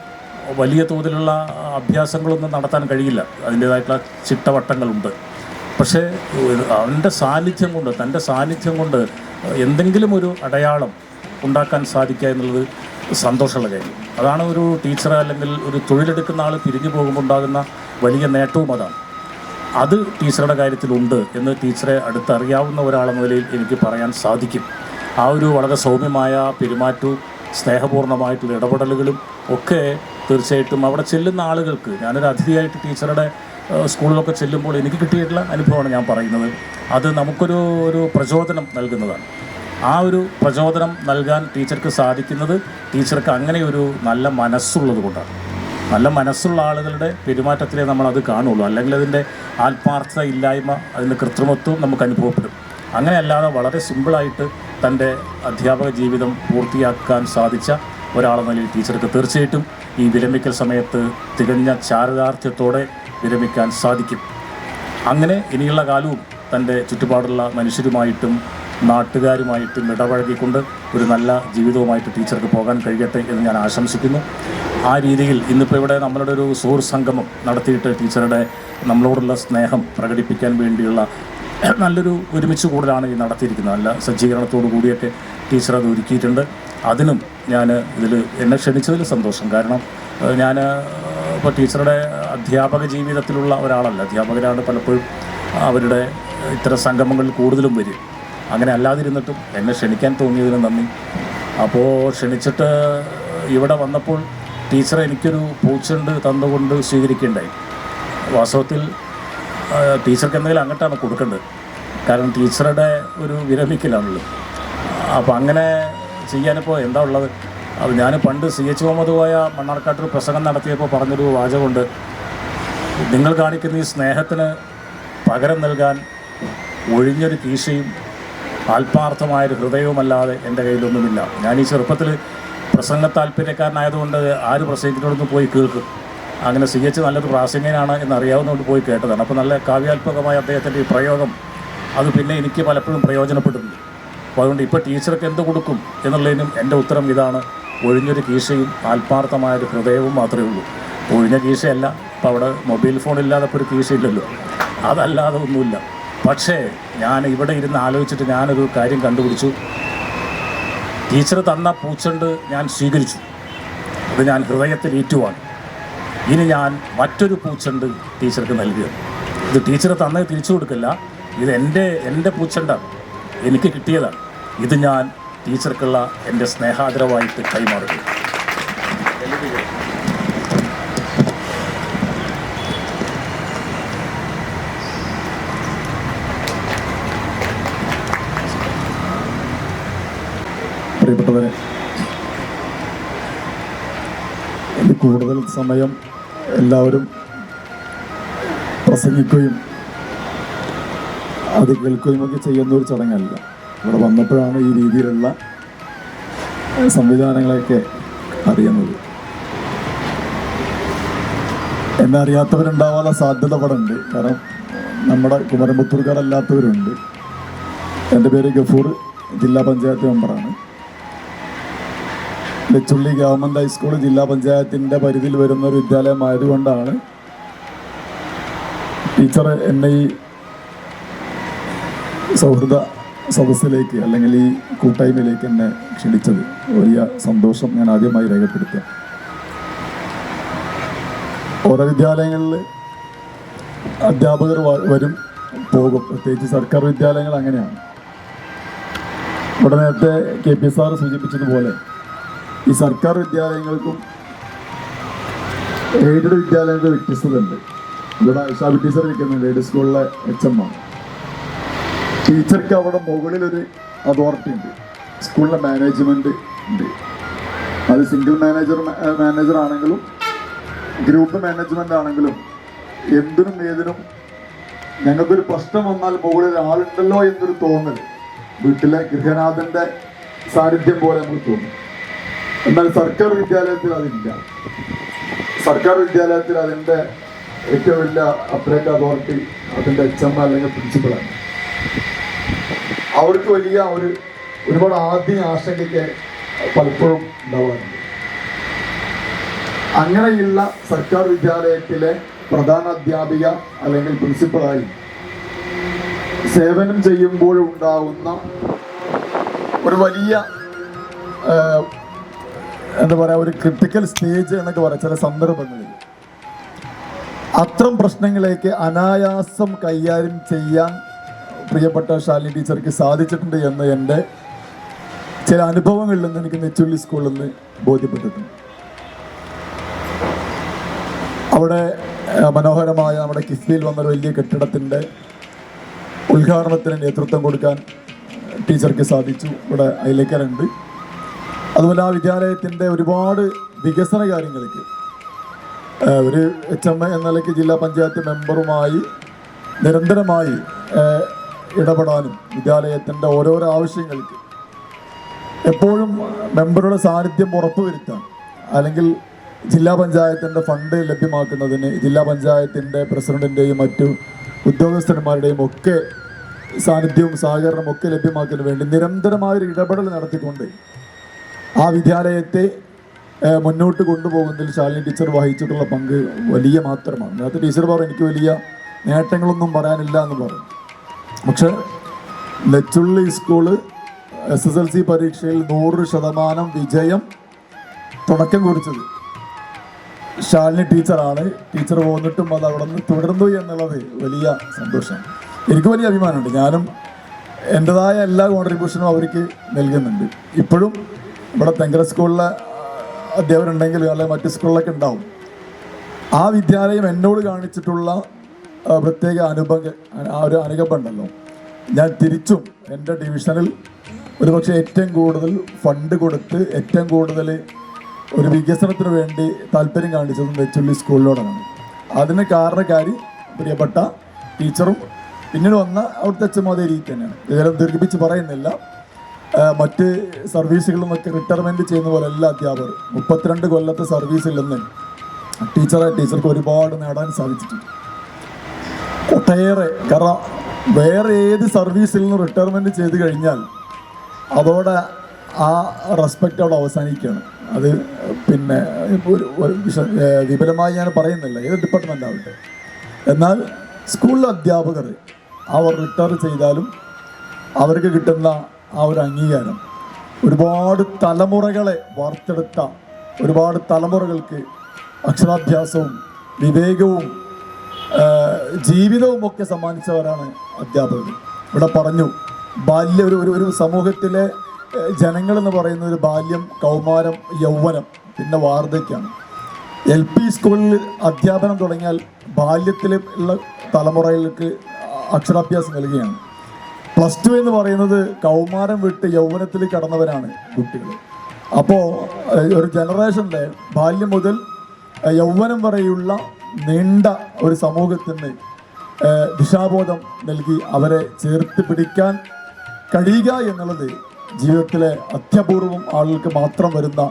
വലിയ തോതിലുള്ള അഭ്യാസങ്ങളൊന്നും നടത്താൻ കഴിയില്ല, അതിൻ്റേതായിട്ടുള്ള ചിട്ടവട്ടങ്ങളുണ്ട്. പക്ഷേ അവൻ്റെ സാന്നിധ്യം കൊണ്ട്, തൻ്റെ സാന്നിധ്യം കൊണ്ട് എന്തെങ്കിലും ഒരു അടയാളം ഉണ്ടാക്കാൻ സാധിക്കുക എന്നുള്ളത് സന്തോഷമുള്ള കാര്യം. അതാണ് ഒരു ടീച്ചർ അല്ലെങ്കിൽ ഒരു തൊഴിലെടുക്കുന്ന ആൾ പിരിഞ്ഞു പോകുമ്പോൾ ഉണ്ടാകുന്ന വലിയ നേട്ടവും അതാണ്. അത് ടീച്ചറുടെ കാര്യത്തിലുണ്ട് എന്ന് ടീച്ചറെ അടുത്തറിയാവുന്ന ഒരാളെന്ന നിലയിൽ എനിക്ക് പറയാൻ സാധിക്കും. ആ ഒരു വളരെ സൗമ്യമായ പെരുമാറ്റവും സ്നേഹപൂർണ്ണമായിട്ടുള്ള ഇടപെടലുകളും ഒക്കെ തീർച്ചയായിട്ടും അവിടെ ചെല്ലുന്ന ആളുകൾക്ക്, ഞാനൊരു അതിഥിയായിട്ട് ടീച്ചറുടെ സ്കൂളിലൊക്കെ ചെല്ലുമ്പോൾ എനിക്ക് കിട്ടിയിട്ടുള്ള അനുഭവമാണ് ഞാൻ പറയുന്നത്. അത് നമുക്കൊരു പ്രചോദനം നൽകുന്നതാണ്. ആ ഒരു പ്രചോദനം നൽകാൻ ടീച്ചർക്ക് സാധിക്കുന്നത് ടീച്ചർക്ക് അങ്ങനെ ഒരു നല്ല മനസ്സുള്ളത് കൊണ്ടാണ്. നല്ല മനസ്സുള്ള ആളുകളുടെ പെരുമാറ്റത്തിലേ നമ്മളത് കാണുള്ളൂ. അല്ലെങ്കിൽ അതിൻ്റെ ആത്മാർത്ഥത ഇല്ലായ്മ, അതിൻ്റെ കൃത്രിമത്വം നമുക്ക് അനുഭവപ്പെടും. അങ്ങനെയല്ലാതെ വളരെ സിമ്പിളായിട്ട് തൻ്റെ അധ്യാപക ജീവിതം പൂർത്തിയാക്കാൻ സാധിച്ച ഒരാളെന്ന നിലയിൽ ടീച്ചർക്ക് തീർച്ചയായിട്ടും ഈ വിരമിക്കൽ സമയത്ത് തികഞ്ഞ ചാരിതാർത്ഥ്യത്തോടെ വിരമിക്കാൻ സാധിക്കും. അങ്ങനെ ഇനിയുള്ള കാലവും തൻ്റെ ചുറ്റുപാടുള്ള മനുഷ്യരുമായിട്ടും നാട്ടുകാരുമായിട്ടും ഇടപഴകിക്കൊണ്ട് ഒരു നല്ല ജീവിതവുമായിട്ട് ടീച്ചർക്ക് പോകാൻ കഴിയട്ടെ എന്ന് ഞാൻ ആശംസിക്കുന്നു. ആ രീതിയിൽ ഇന്നിപ്പോൾ ഇവിടെ നമ്മളുടെ ഒരു സുഹൃത്ത് സംഗമം നടത്തിയിട്ട് ടീച്ചറുടെ നമ്മളോടുള്ള സ്നേഹം പ്രകടിപ്പിക്കാൻ വേണ്ടിയുള്ള നല്ലൊരു ഒരുമിച്ച് കൂടലാണ് ഈ നടത്തിയിരിക്കുന്നത്. നല്ല സജ്ജീകരണത്തോടു കൂടിയൊക്കെ ടീച്ചർ അത് ഒരുക്കിയിട്ടുണ്ട്. അതിനും ഞാൻ എന്നെ ക്ഷണിച്ചതിൽ സന്തോഷം. കാരണം ഞാൻ ഇപ്പോൾ ടീച്ചറുടെ അധ്യാപക ജീവിതത്തിലുള്ള ഒരാളല്ല. അധ്യാപകരാണ് പലപ്പോഴും അവരുടെ ഇത്തരം സംഗമങ്ങളിൽ കൂടുതലും വരും. അങ്ങനെ അല്ലാതിരുന്നിട്ടും എന്നെ ക്ഷണിക്കാൻ തോന്നിയതിന് നന്ദി. അപ്പോൾ ക്ഷണിച്ചിട്ട് ഇവിടെ വന്നപ്പോൾ ടീച്ചർ എനിക്കൊരു പൂച്ചെണ്ട് തന്നുകൊണ്ട് സ്വീകരിക്കേണ്ടായി. വാസ്തവത്തിൽ ടീച്ചർക്ക് എന്തെങ്കിലും അങ്ങോട്ടാണ് കൊടുക്കേണ്ടത്, കാരണം ടീച്ചറുടെ ഒരു വിരമിക്കലാണല്ലോ. അപ്പോൾ അങ്ങനെ ചെയ്യാനിപ്പോൾ എന്താ ഉള്ളത്? അപ്പോൾ ഞാൻ പണ്ട് CH മുഹമ്മദ് പോയ മണ്ണാർക്കാട്ടൊരു പ്രസംഗം നടത്തിയപ്പോൾ പറഞ്ഞൊരു വാചകമുണ്ട്, നിങ്ങൾ കാണിക്കുന്ന ഈ സ്നേഹത്തിന് പകരം നൽകാൻ ഒഴിഞ്ഞൊരു കീശയും ആത്മാർത്ഥമായൊരു ഹൃദയവുമല്ലാതെ എൻ്റെ കയ്യിലൊന്നുമില്ല. ഞാൻ ഈ ചെറുപ്പത്തിൽ പ്രസംഗ താല്പര്യക്കാരനായതുകൊണ്ട് ആര് പ്രസംഗത്തിനോടൊന്ന് പോയി കേൾക്കും. അങ്ങനെ CH നല്ലൊരു പ്രാസംഗികനാണ് എന്നറിയാവുന്നതുകൊണ്ട് പോയി കേട്ടതാണ്. അപ്പോൾ നല്ല കാവ്യാത്മകമായ അദ്ദേഹത്തിൻ്റെ ഈ പ്രയോഗം അത് പിന്നെ എനിക്ക് പലപ്പോഴും പ്രയോജനപ്പെടുന്നു. അപ്പോൾ അതുകൊണ്ട് ഇപ്പോൾ ടീച്ചർക്ക് എന്ത് കൊടുക്കും എന്നുള്ളതിനും എൻ്റെ ഉത്തരം ഇതാണ്, ഒഴിഞ്ഞൊരു കീശയും ആത്മാർത്ഥമായൊരു ഹൃദയവും മാത്രമേ ഉള്ളൂ. ഒഴിഞ്ഞ കീശയല്ല, ഇപ്പോൾ അവിടെ മൊബൈൽ ഫോണില്ലാതെ ഇപ്പോൾ ഒരു കീശയില്ലല്ലോ, അതല്ലാതെ ഒന്നുമില്ല. പക്ഷേ ഞാൻ ഇവിടെ ഇരുന്ന് ആലോചിച്ചിട്ട് ഞാനൊരു കാര്യം കണ്ടുപിടിച്ചു. ടീച്ചർ തന്ന പൂച്ചെണ്ട് ഞാൻ സ്വീകരിച്ചു, അത് ഞാൻ ഹൃദയത്തിൽ ഏറ്റുവാണ്. ഇനി ഞാൻ മറ്റൊരു പൂച്ചെണ്ട് ടീച്ചർക്ക് നൽകുക. ഇത് ടീച്ചർ തന്നെ തിരിച്ചു കൊടുക്കില്ല, ഇത് എൻ്റെ പൂച്ചെണ്ടാണ്, എനിക്ക് കിട്ടിയതാണ്. ഇത് ഞാൻ ടീച്ചർക്കുള്ള എൻ്റെ സ്നേഹാദരവായിട്ട് കൈമാറുക. പ്രിയപ്പെട്ടവരെ, ഇത് കൂടുതൽ സമയം എല്ലാവരും പ്രസംഗിക്കുകയും അത് കേൾക്കുകയും ഒക്കെ ചെയ്യുന്ന ഒരു ചടങ്ങല്ല. ഇവിടെ വന്നപ്പോഴാണ് ഈ രീതിയിലുള്ള സംവിധാനങ്ങളെയൊക്കെ അറിയുന്നത്. എന്നെ അറിയാത്തവരുണ്ടാവാനുള്ള സാധ്യത ഇവിടെ ഉണ്ട്. കാരണം നമ്മുടെ കുമരമ്പത്തൂർക്കാരല്ലാത്തവരുണ്ട്. എൻ്റെ പേര് ഗഫൂർ, ജില്ലാ പഞ്ചായത്ത് മെമ്പറാണ്. നെച്ചുള്ളി ഗവൺമെൻറ് ഹൈസ്കൂൾ ജില്ലാ പഞ്ചായത്തിൻ്റെ പരിധിയിൽ വരുന്ന ഒരു വിദ്യാലയമായതുകൊണ്ടാണ് ടീച്ചർ എന്നെ ഈ സൗഹൃദ സദസ്സിലേക്ക് അല്ലെങ്കിൽ ഈ കൂട്ടായ്മയിലേക്ക് എന്നെ ക്ഷണിച്ചത്. വലിയ സന്തോഷം ഞാൻ ആദ്യമായി രേഖപ്പെടുത്തുക. ഓരോ വിദ്യാലയങ്ങളിൽ അധ്യാപകർ വരും പോകും, പ്രത്യേകിച്ച് സർക്കാർ വിദ്യാലയങ്ങൾ അങ്ങനെയാണ്. ഇവിടെ നേരത്തെ KP സാർ സൂചിപ്പിച്ചതുപോലെ ഈ സർക്കാർ വിദ്യാലയങ്ങൾക്കും എയ്ഡഡ് വിദ്യാലയങ്ങളുടെ വ്യത്യസ്തതയുണ്ട്. ഇവിടെ ഷാബി ടീച്ചർ ഇരിക്കുന്നുണ്ട്, എയ്ഡ് സ്കൂളിലെ HM ആണ്. ടീച്ചർക്ക് അവിടെ മുകളിലൊരു അതോറിറ്റി ഉണ്ട്, സ്കൂളിലെ മാനേജ്മെൻറ്റ് ഉണ്ട്. അത് സിംഗിൾ മാനേജർ ആണെങ്കിലും ഗ്രൂപ്പ് മാനേജ്മെൻ്റ് ആണെങ്കിലും എന്തിനും ഏതിനും ഞങ്ങൾക്കൊരു പ്രശ്നം വന്നാൽ മുകളിൽ ആളുണ്ടല്ലോ എന്നൊരു തോന്നൽ വീട്ടിലെ ഗൃഹനാഥൻ്റെ സാന്നിധ്യം പോലെ നമുക്ക് തോന്നും. എന്നാൽ സർക്കാർ വിദ്യാലയത്തിൽ അതില്ല. സർക്കാർ വിദ്യാലയത്തിൽ അതിൻ്റെ ഏറ്റവും വലിയ അപ്പറേറ്റ് അതോറിറ്റി അതിൻ്റെ HM അല്ലെങ്കിൽ പ്രിൻസിപ്പളാണ്. അവർക്ക് വലിയ ഒരുപാട് ആശങ്കയ്ക്ക് പലപ്പോഴും ഉണ്ടാവാറുണ്ട്. അങ്ങനെയുള്ള സർക്കാർ വിദ്യാലയത്തിലെ പ്രധാന അധ്യാപിക അല്ലെങ്കിൽ പ്രിൻസിപ്പളായി സേവനം ചെയ്യുമ്പോഴുണ്ടാവുന്ന ഒരു വലിയ എന്താ പറയുക, ഒരു ക്രിട്ടിക്കൽ സ്റ്റേജ് എന്നൊക്കെ പറയാം. ചില സന്ദർഭങ്ങളിൽ അത്തരം പ്രശ്നങ്ങളേക്ക് അനായാസം കൈകാര്യം ചെയ്യാൻ പ്രിയപ്പെട്ട ശാലിനി ടീച്ചർക്ക് സാധിച്ചിട്ടുണ്ട് എന്ന് എൻ്റെ ചില അനുഭവങ്ങളിൽ നിന്ന് എനിക്ക് നെച്ചുള്ളി സ്കൂളിൽ നിന്ന് ബോധ്യപ്പെട്ടിട്ടുണ്ട്. അവിടെ മനോഹരമായ നമ്മുടെ കിഫ്ബിയിൽ വന്നൊരു വലിയ കെട്ടിടത്തിൻ്റെ ഉദ്ഘാടനത്തിന് നേതൃത്വം കൊടുക്കാൻ ടീച്ചർക്ക് സാധിച്ചു. ഇവിടെ അയലേക്കരുണ്ട്. അതുപോലെ ആ വിദ്യാലയത്തിൻ്റെ ഒരുപാട് വികസന കാര്യങ്ങൾക്ക് ഒരു HM എന്ന നിലയ്ക്ക് ജില്ലാ പഞ്ചായത്ത് മെമ്പറുമായി നിരന്തരമായി ഇടപെടാനും വിദ്യാലയത്തിൻ്റെ ഓരോരോ ആവശ്യങ്ങൾക്ക് എപ്പോഴും മെമ്പറുടെ സാന്നിധ്യം ഉറപ്പുവരുത്താൻ, അല്ലെങ്കിൽ ജില്ലാ പഞ്ചായത്തിൻ്റെ ഫണ്ട് ലഭ്യമാക്കുന്നതിന് ജില്ലാ പഞ്ചായത്തിൻ്റെ പ്രസിഡന്റിൻ്റെയും മറ്റു ഉദ്യോഗസ്ഥന്മാരുടെയും ഒക്കെ സാന്നിധ്യവും സഹകരണവും ഒക്കെ ലഭ്യമാക്കുന്നതിന് വേണ്ടി നിരന്തരമായൊരു ഇടപെടൽ നടത്തിക്കൊണ്ട് ആ വിദ്യാലയത്തെ മുന്നോട്ട് കൊണ്ടുപോകുന്നതിൽ ശാലിനി ടീച്ചർ വഹിച്ചിട്ടുള്ള പങ്ക് വലിയ മാത്രമാണ്. നേരത്തെ ടീച്ചർ പറഞ്ഞു എനിക്ക് വലിയ നേട്ടങ്ങളൊന്നും പറയാനില്ല എന്ന് പറഞ്ഞു. പക്ഷെ നെച്ചുള്ളി സ്കൂള് SSLC പരീക്ഷയിൽ 100% വിജയം തുടക്കം കുറിച്ചത് ശാലിനി ടീച്ചറാണ്. ടീച്ചർ പോന്നിട്ടും അത് അവിടെ നിന്ന് തുടർന്നു എന്നുള്ളത് വലിയ സന്തോഷമാണ്. എനിക്ക് വലിയ അഭിമാനമുണ്ട്. ഞാനും എൻ്റെതായ എല്ലാ കോൺട്രിബ്യൂഷനും അവർക്ക് നൽകുന്നുണ്ട്. ഇപ്പോഴും ഇവിടെ തെങ്കര സ്കൂളിലെ അധ്യാപകരുണ്ടെങ്കിലും അല്ലെങ്കിൽ മറ്റ് സ്കൂളിലൊക്കെ ഉണ്ടാവും. ആ വിദ്യാലയം എന്നോട് കാണിച്ചിട്ടുള്ള പ്രത്യേക ഒരു അനുകമ്പ ഉണ്ടല്ലോ. ഞാൻ തിരിച്ചും എൻ്റെ ഡിവിഷനിൽ ഒരുപക്ഷെ ഏറ്റവും കൂടുതൽ ഫണ്ട് കൊടുത്ത് ഏറ്റവും കൂടുതൽ ഒരു വികസനത്തിന് വേണ്ടി താല്പര്യം കാണിച്ചതും നെച്ചുള്ളി സ്കൂളിനോടാണ്. അതിന് കാരണക്കാരി പ്രിയപ്പെട്ട ടീച്ചറും പിന്നീട് വന്ന അവിടുത്തെ HM അതേ രീതി തന്നെയാണ്. ഇതെല്ലാം ദീർഘിപ്പിച്ച് പറയുന്നില്ല. മറ്റ് സർവീസുകളിൽ നിന്നൊക്കെ റിട്ടയർമെൻറ്റ് ചെയ്യുന്ന പോലെ എല്ലാ അധ്യാപകർ 32 കൊല്ലത്തെ സർവീസിൽ നിന്ന് ടീച്ചർക്ക് ഒരുപാട് നേടാൻ സാധിച്ചിട്ടുണ്ട്. ഒട്ടേറെ, കാരണം വേറെ ഏത് സർവീസിൽ നിന്ന് റിട്ടയർമെൻറ്റ് ചെയ്ത് കഴിഞ്ഞാൽ അതോടെ ആ റെസ്പെക്റ്റ് അവിടെ അവസാനിക്കുകയാണ്. അത് പിന്നെ വിപുലമായി ഞാൻ പറയുന്നില്ല, ഏത് ഡിപ്പാർട്ട്മെൻ്റ് ആവട്ടെ. എന്നാൽ സ്കൂളിലെ അധ്യാപകർ അവർ റിട്ടയർ ചെയ്താലും അവർക്ക് കിട്ടുന്ന ആ ഒരു അംഗീകാരം ഒരുപാട് തലമുറകളെ വാർത്തെടുത്ത, ഒരുപാട് തലമുറകൾക്ക് അക്ഷരാഭ്യാസവും വിവേകവും ജീവിതവും ഒക്കെ സമ്മാനിച്ചവരാണ് അധ്യാപകർ. ഇവിടെ പറഞ്ഞു ബാല്യ ഒരു സമൂഹത്തിലെ ജനങ്ങളെന്ന് പറയുന്നത് ബാല്യം, കൗമാരം, യൗവനം, പിന്നെ വാർദ്ധക്യമാണ്. LP സ്കൂളിൽ അധ്യാപനം തുടങ്ങിയാൽ ബാല്യത്തിൽ ഉള്ള തലമുറയിലേക്ക് അക്ഷരാഭ്യാസം നൽകുകയാണ്. +2 എന്ന് പറയുന്നത് കൗമാരം വിട്ട് യൗവനത്തിൽ കടന്നവരാണ് കുട്ടികൾ. അപ്പോൾ ഒരു ജനറേഷൻ്റെ ബാല്യം മുതൽ യൗവനം വരെയുള്ള നീണ്ട ഒരു സമൂഹത്തിന് ദിശാബോധം നൽകി അവരെ ചേർത്ത് പിടിക്കാൻ കഴിയുക എന്നുള്ളത് ജീവിതത്തിലെ അത്യപൂർവം ആളുകൾക്ക് മാത്രം വരുന്ന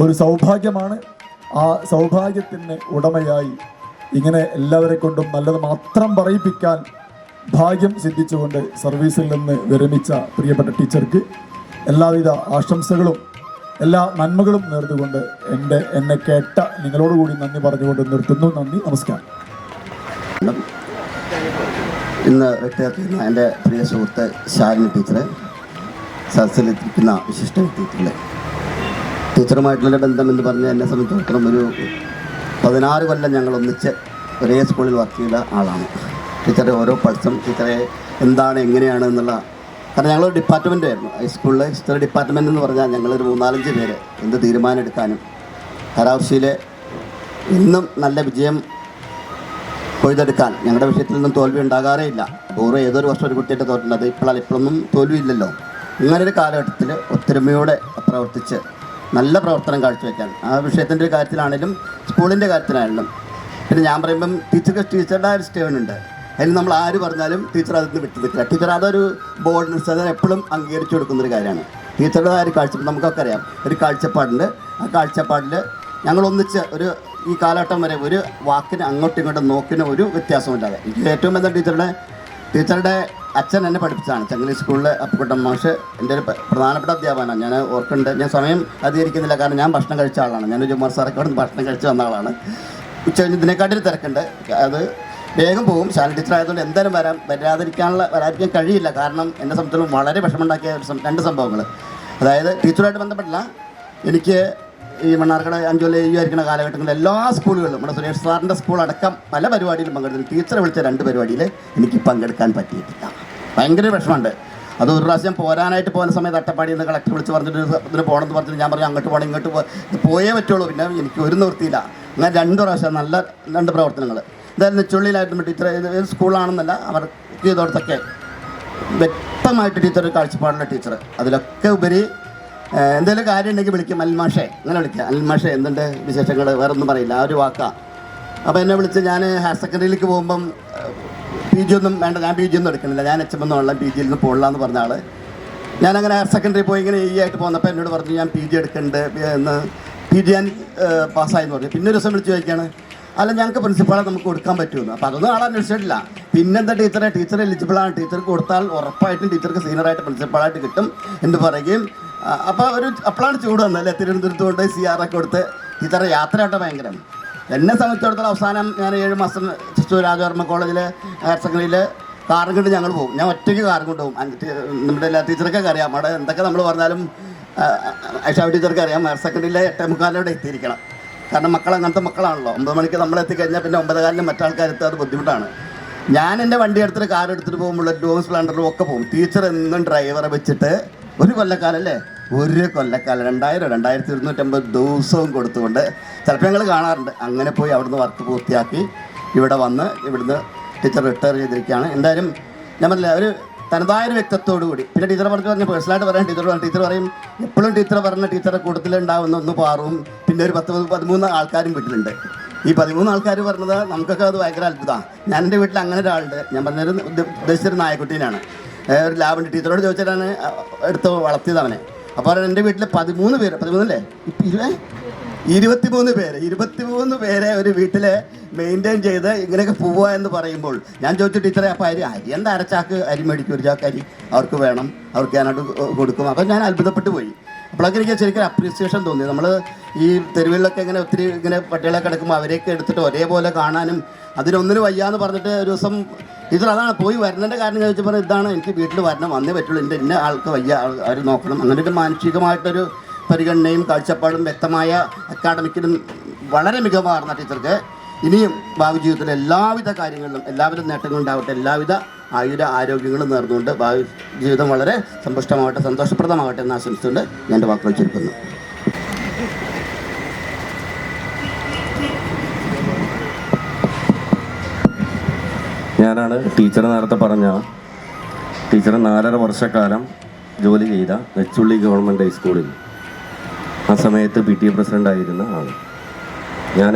ഒരു സൗഭാഗ്യമാണ്. ആ സൗഭാഗ്യത്തിന് ഉടമയായി ഇങ്ങനെ എല്ലാവരെ കൊണ്ടും നല്ലത് മാത്രം പറയിപ്പിക്കാൻ ഭാഗ്യം സിദ്ധിച്ചുകൊണ്ട് സർവീസിൽ നിന്ന് വിരമിച്ച പ്രിയപ്പെട്ട ടീച്ചർക്ക് എല്ലാവിധ ആശംസകളും എല്ലാ നന്മകളും നേർന്നുകൊണ്ട് എന്നെ കേട്ട നിങ്ങളോടുകൂടി നന്ദി പറഞ്ഞുകൊണ്ട് നിർത്തുന്നു. നന്ദി, നമസ്കാരം. ഇന്ന് വ്യക്തിയാക്കുന്ന എൻ്റെ പ്രിയ സുഹൃത്ത് ശാലിനി ടീച്ചർ, സദസ്സിലിരിക്കുന്ന വിശിഷ്ട വ്യക്തിത്വങ്ങൾ, ടീച്ചറുമായിട്ടുള്ള ബന്ധം എന്ന് പറഞ്ഞാൽ എന്നെ സംബന്ധിച്ചിടത്തോളം ഒരു 16 കൊല്ലം ഞങ്ങൾ ഒന്നിച്ച് ഒരേ സ്കൂളിൽ വർക്ക് ചെയ്ത ആളാണ്. ടീച്ചറെ ഓരോ പൾസും, ടീച്ചറെ എന്താണ് എങ്ങനെയാണ് എന്നുള്ള, കാരണം ഞങ്ങളൊരു ഡിപ്പാർട്ട്മെൻ്റ് ആയിരുന്നു ഹൈസ്കൂളിൽ. ഹിസ്റ്ററി ഡിപ്പാർട്ട്മെൻ്റ് എന്ന് പറഞ്ഞാൽ ഞങ്ങളൊരു 3-4 പേര് എന്ത് തീരുമാനം എടുക്കാനും കാലാവസ്ഥയിൽ ഇന്നും നല്ല വിജയം കൊയ്തെടുക്കാൻ ഞങ്ങളുടെ വിഷയത്തിൽ നിന്നും തോൽവി ഉണ്ടാകാറേ ഇല്ല. പൂർവ്വം ഏതൊരു വർഷം ഒരു കുട്ടിയുടെ തോറ്റുള്ളത്, ഇപ്പോഴൊന്നും തോൽവിയില്ലല്ലോ. ഇങ്ങനൊരു കാലഘട്ടത്തിൽ ഒത്തൊരുമയോടെ പ്രവർത്തിച്ച് നല്ല പ്രവർത്തനം കാഴ്ചവെക്കാൻ ആ വിഷയത്തിൻ്റെ ഒരു കാര്യത്തിലാണെങ്കിലും സ്കൂളിൻ്റെ കാര്യത്തിലാണെങ്കിലും. പിന്നെ ഞാൻ പറയുമ്പം ടീച്ചറുടെ ഒരു സ്റ്റേൺ ഉണ്ട്. അതിൽ നമ്മൾ ആര് പറഞ്ഞാലും ടീച്ചർ അതിൽ നിന്ന് വിട്ടു നിൽക്കില്ല. ടീച്ചർ അതൊരു ബോർഡിനൻസ്, അത് എപ്പോഴും അംഗീകരിച്ചു കൊടുക്കുന്നൊരു കാര്യമാണ്. ടീച്ചറുടെ ആ ഒരു കാഴ്ചപ്പാട് നമുക്കൊക്കെ അറിയാം. ഒരു കാഴ്ചപ്പാടുണ്ട്. ആ കാഴ്ചപ്പാടിൽ ഞങ്ങളൊന്നിച്ച് ഈ കാലഘട്ടം വരെ ഒരു വാക്കിന് അങ്ങോട്ടും ഇങ്ങോട്ടും നോക്കിന് ഒരു വ്യത്യാസമില്ലാതെ. എനിക്ക് ഏറ്റവും ബന്ധം ടീച്ചറുടെ അച്ഛൻ എന്നെ പഠിപ്പിച്ചതാണ്. ചങ്ങലി സ്കൂളിലെ അപ്പുക്കുട്ടൻ മാഷ് എൻ്റെ ഒരു പ്രധാനപ്പെട്ട അധ്യാപകനാണ്. ഞാൻ ഓർക്കുന്നുണ്ട്. ഞാൻ സമയം അധികരിക്കുന്നില്ല, കാരണം ഞാൻ ഭക്ഷണം കഴിച്ച ആളാണ്. ഞാനൊരു ജുമാർ സാറൊക്കെ അവിടെ നിന്ന് ഭക്ഷണം കഴിച്ച് വന്ന ആളാണ്. ഉച്ച കഴിഞ്ഞ് ഇതിനെക്കാട്ടിൽ തിരക്കുണ്ട്, അത് വേഗം പോകും. ശാലിനി ടീച്ചർ ആയതുകൊണ്ട് എന്തായാലും വരാതിരിക്കാൻ കഴിയില്ല. കാരണം എന്നെ സംബന്ധിച്ചിടത്തോളം വളരെ വിഷമമുണ്ടാക്കിയ 2 സംഭവങ്ങൾ. അതായത് ടീച്ചറുമായിട്ട് ബന്ധപ്പെട്ടില്ല, എനിക്ക് ഈ മണ്ണാർക്കാട് 5 കൊല്ലം ആയിരിക്കുന്ന കാലഘട്ടങ്ങളിൽ എല്ലാ സ്കൂളുകളിലും, നമ്മുടെ സുരേഷ് സാറിൻ്റെ സ്കൂൾ അടക്കം പല പരിപാടിയിലും പങ്കെടുത്തു. ടീച്ചറെ വിളിച്ച 2 പരിപാടിയിൽ എനിക്ക് പങ്കെടുക്കാൻ പറ്റിയിട്ടില്ല. ഭയങ്കര വിഷമമുണ്ട്. അത് ഒരു പ്രാവശ്യം പോരാനായിട്ട് പോകുന്ന സമയത്ത് അട്ടപ്പാടിയിൽ നിന്ന് കളക്ടർ വിളിച്ച് പറഞ്ഞിട്ട് ഇതിന് പോകണമെന്ന് പറഞ്ഞിട്ട് ഞാൻ പറഞ്ഞു അങ്ങോട്ട് പോകണം ഇങ്ങോട്ട് പോയേ പറ്റുള്ളൂ. പിന്നെ എനിക്ക് ഒരു നിർത്തിയില്ല. അങ്ങനെ 2 പ്രാവശ്യം നല്ല 2 പ്രവർത്തനങ്ങൾ. എന്തായാലും നെച്ചുള്ളിയിലായിരുന്നു ടീച്ചർ. ഏത് സ്കൂളാണെന്നല്ല, അവർക്ക് ഇതോടത്തൊക്കെ വ്യക്തമായിട്ട് ടീച്ചർ കാഴ്ചപ്പാടുള്ള ടീച്ചർ. അതിലൊക്കെ ഉപരി എന്തെങ്കിലും കാര്യം ഉണ്ടെങ്കിൽ വിളിക്കും, അൽമാഷേ അങ്ങനെ വിളിക്കുക. അൽമാഷേ എന്തുണ്ട് വിശേഷങ്ങൾ, വേറെ ഒന്നും പറയില്ല, ആ ഒരു വാക്കാണ്. അപ്പോൾ എന്നെ വിളിച്ച് ഞാൻ ഹയർ സെക്കൻഡറിയിലേക്ക് പോകുമ്പം PG ഒന്നും വേണ്ട, ഞാൻ PG ഒന്നും എടുക്കുന്നില്ല, ഞാൻ HM ഒന്നും ഉള്ള PG യിൽ നിന്ന് പോകില്ല എന്ന് പറഞ്ഞ ആൾ. ഞാനങ്ങനെ ഹയർ സെക്കൻഡറി പോയി ഇങ്ങനെ ആയിട്ട് പോകുന്നപ്പോൾ എന്നോട് പറഞ്ഞു ഞാൻ PG എടുക്കുന്നുണ്ട് എന്ന്. PG ഞാൻ പാസ്സായെന്ന് പറഞ്ഞു. പിന്നെ ഒരു ദിവസം വിളിച്ച് ചോദിക്കുകയാണ്, അല്ല ഞങ്ങൾക്ക് പ്രിൻസിപ്പാളെ നമുക്ക് കൊടുക്കാൻ പറ്റുമെന്ന്. അപ്പോൾ അതൊന്നും ആളെ അന്വേഷിച്ചിട്ടില്ല. പിന്നെന്താ ടീച്ചർ എലിജിബിളാണ്, ടീച്ചർക്ക് കൊടുത്താൽ ഉറപ്പായിട്ടും ടീച്ചർക്ക് സീനിയറായിട്ട് പ്രിൻസിപ്പാളായിട്ട് കിട്ടും എന്ന് പറയുകയും. അപ്പോൾ അപ്പോഴാണ് ചൂട് വന്നല്ലേ, തിരുവനന്തപുരത്ത് കൊണ്ട് CR ഒക്കെ കൊടുത്ത് ടീച്ചറെ യാത്രയായിട്ട് ഭയങ്കരം. എന്നെ സംബന്ധിച്ചിടത്തോളം അവസാനം ഞാൻ 7 മാസം തൃശ്ശൂർ രാജവർമ്മ കോളേജിൽ ഹയർ സെക്കൻഡറിയിൽ കാറും കൊണ്ട് ഞങ്ങൾ പോകും. ഞാൻ ഒറ്റയ്ക്ക് കാറും കൊണ്ട് പോകും. നമ്മുടെ എല്ലാ ടീച്ചർക്കൊക്കെ അറിയാം, അവിടെ എന്തൊക്കെ നമ്മൾ പറഞ്ഞാലും ഐഷാവ് ടീച്ചർക്ക് അറിയാം. ഹയർ സെക്കൻഡറിയിലെ 8:45 എത്തിയിരിക്കണം. കാരണം മക്കൾ അങ്ങനത്തെ മക്കളാണല്ലോ. 9 മണിക്ക് നമ്മൾ എത്തിക്കഴിഞ്ഞാൽ പിന്നെ 9:15 മറ്റാൾക്കാർ എത്താറ് ബുദ്ധിമുട്ടാണ്. ഞാൻ എൻ്റെ വണ്ടി എടുത്തിട്ട് കാർ എടുത്തിട്ട് പോകുമ്പോൾ ഡോം സ്പ്ലെൻഡറിലും ഒക്കെ പോകും. ടീച്ചർ എന്നും ഡ്രൈവറെ വെച്ചിട്ട് ഒരു കൊല്ലക്കാലല്ലേ, 1 കൊല്ലക്കാലം 2250 ദിവസവും കൊടുത്തുകൊണ്ട് ചിലപ്പോൾ ഞങ്ങൾ കാണാറുണ്ട്. അങ്ങനെ പോയി അവിടുന്ന് വർക്ക് പൂർത്തിയാക്കി ഇവിടെ വന്ന് ഇവിടുന്ന് ടീച്ചർ റിട്ടയർ ചെയ്തിരിക്കുകയാണ്. എന്തായാലും ഞാൻ പറഞ്ഞില്ല, ഒരു തനതായൊരു വ്യക്തിത്വത്തോടു കൂടി. പിന്നെ ടീച്ചറെ പറഞ്ഞ് പേഴ്സണലായിട്ട് പറയാൻ ടീച്ചർ പറയും എപ്പോഴും ടീച്ചർ പറഞ്ഞ ടീച്ചറെ കൂട്ടത്തിലുണ്ടാവുന്ന 1 പാറും പിന്നെ ഒരു 10-13 ആൾക്കാരും വീട്ടിലുണ്ട്. ഈ 13 ആൾക്കാർ പറഞ്ഞത് നമുക്കൊക്കെ അത് ഭയങ്കര അത്ഭുതമാണ്. ഞാൻ എൻ്റെ വീട്ടിൽ അങ്ങനെ ഒരാളുണ്ട്. ഞാൻ പറഞ്ഞൊരു ഉദ്ദേശിച്ചൊരു നായക്കുട്ടീനാണ്. ഒരു ലാബുണ്ട്. ടീച്ചറോട് ചോദിച്ചിട്ടാണ് എടുത്ത് വളർത്തിയത് അവനെ. അപ്പോൾ എൻ്റെ വീട്ടിൽ 13 പേര്, 13 അല്ലേ 23 പേരെ ഒരു വീട്ടിൽ മെയിൻറ്റെയിൻ ചെയ്ത് ഇങ്ങനെയൊക്കെ പോവുക എന്ന് പറയുമ്പോൾ ഞാൻ ചോദിച്ചു ടീച്ചറെ, അപ്പോൾ അരി എന്താ അരച്ചാക്ക് അരി മേടിക്കും, ഒരു ചാക്ക് അരി അവർക്ക് വേണം, അവർക്ക് ഞാനോട്ട് കൊടുക്കും. അപ്പോൾ ഞാൻ അത്ഭുതപ്പെട്ടു പോയി. അപ്പോഴൊക്കെ എനിക്ക് ശരിക്കും അപ്രീസിയേഷൻ തോന്നി. നമ്മൾ ഈ തെരുവുകളിലൊക്കെ ഇങ്ങനെ ഒത്തിരി ഇങ്ങനെ പട്ടികളൊക്കെ കിടക്കുമ്പോൾ അവരെയൊക്കെ എടുത്തിട്ട് ഒരേപോലെ കാണാനും അതിനൊന്നിനും വയ്യാന്ന് പറഞ്ഞിട്ട് ഒരു ദിവസം ടീച്ചർ അതാണ് പോയി വരുന്നതിൻ്റെ കാരണം ചോദിച്ചപ്പോൾ ഇതാണ് എനിക്ക് വീട്ടിൽ വരണം, വന്നേ പറ്റുള്ളൂ, ഇന്ന ആൾക്ക് വയ്യ, അവർ നോക്കണം. അങ്ങനെയൊക്കെ മാനസികമായിട്ടൊരു പരിഗണനയും കാഴ്ചപ്പാടും വ്യക്തമായ അക്കാഡമിക്കിലും വളരെ മികവാർന്ന ടീച്ചർക്ക് ഇനിയും ഭാവി ജീവിതത്തിൽ എല്ലാവിധ കാര്യങ്ങളിലും എല്ലാവിധ നേട്ടങ്ങളും ഉണ്ടാവട്ടെ, എല്ലാവിധ ആരോഗ്യങ്ങളും നേർന്നുകൊണ്ട് ഭാവി ജീവിതം വളരെ സമ്പുഷ്ടമാവട്ടെ, സന്തോഷപ്രദമാവട്ടെ എന്ന് ആശംസിച്ചുകൊണ്ട് ഞാൻ എൻ്റെ വാക്കുകൾ ചുരുക്കുന്നു. ഞാനാണ് ടീച്ചർ നേരത്തെ പറഞ്ഞ ടീച്ചർ 4.5 വർഷക്കാലം ജോലി ചെയ്ത നെച്ചുള്ളി ഗവൺമെൻറ് ഹൈസ്കൂളിൽ ആ സമയത്ത് PTA പ്രസിഡൻ്റായിരുന്ന ആൾ. ഞാൻ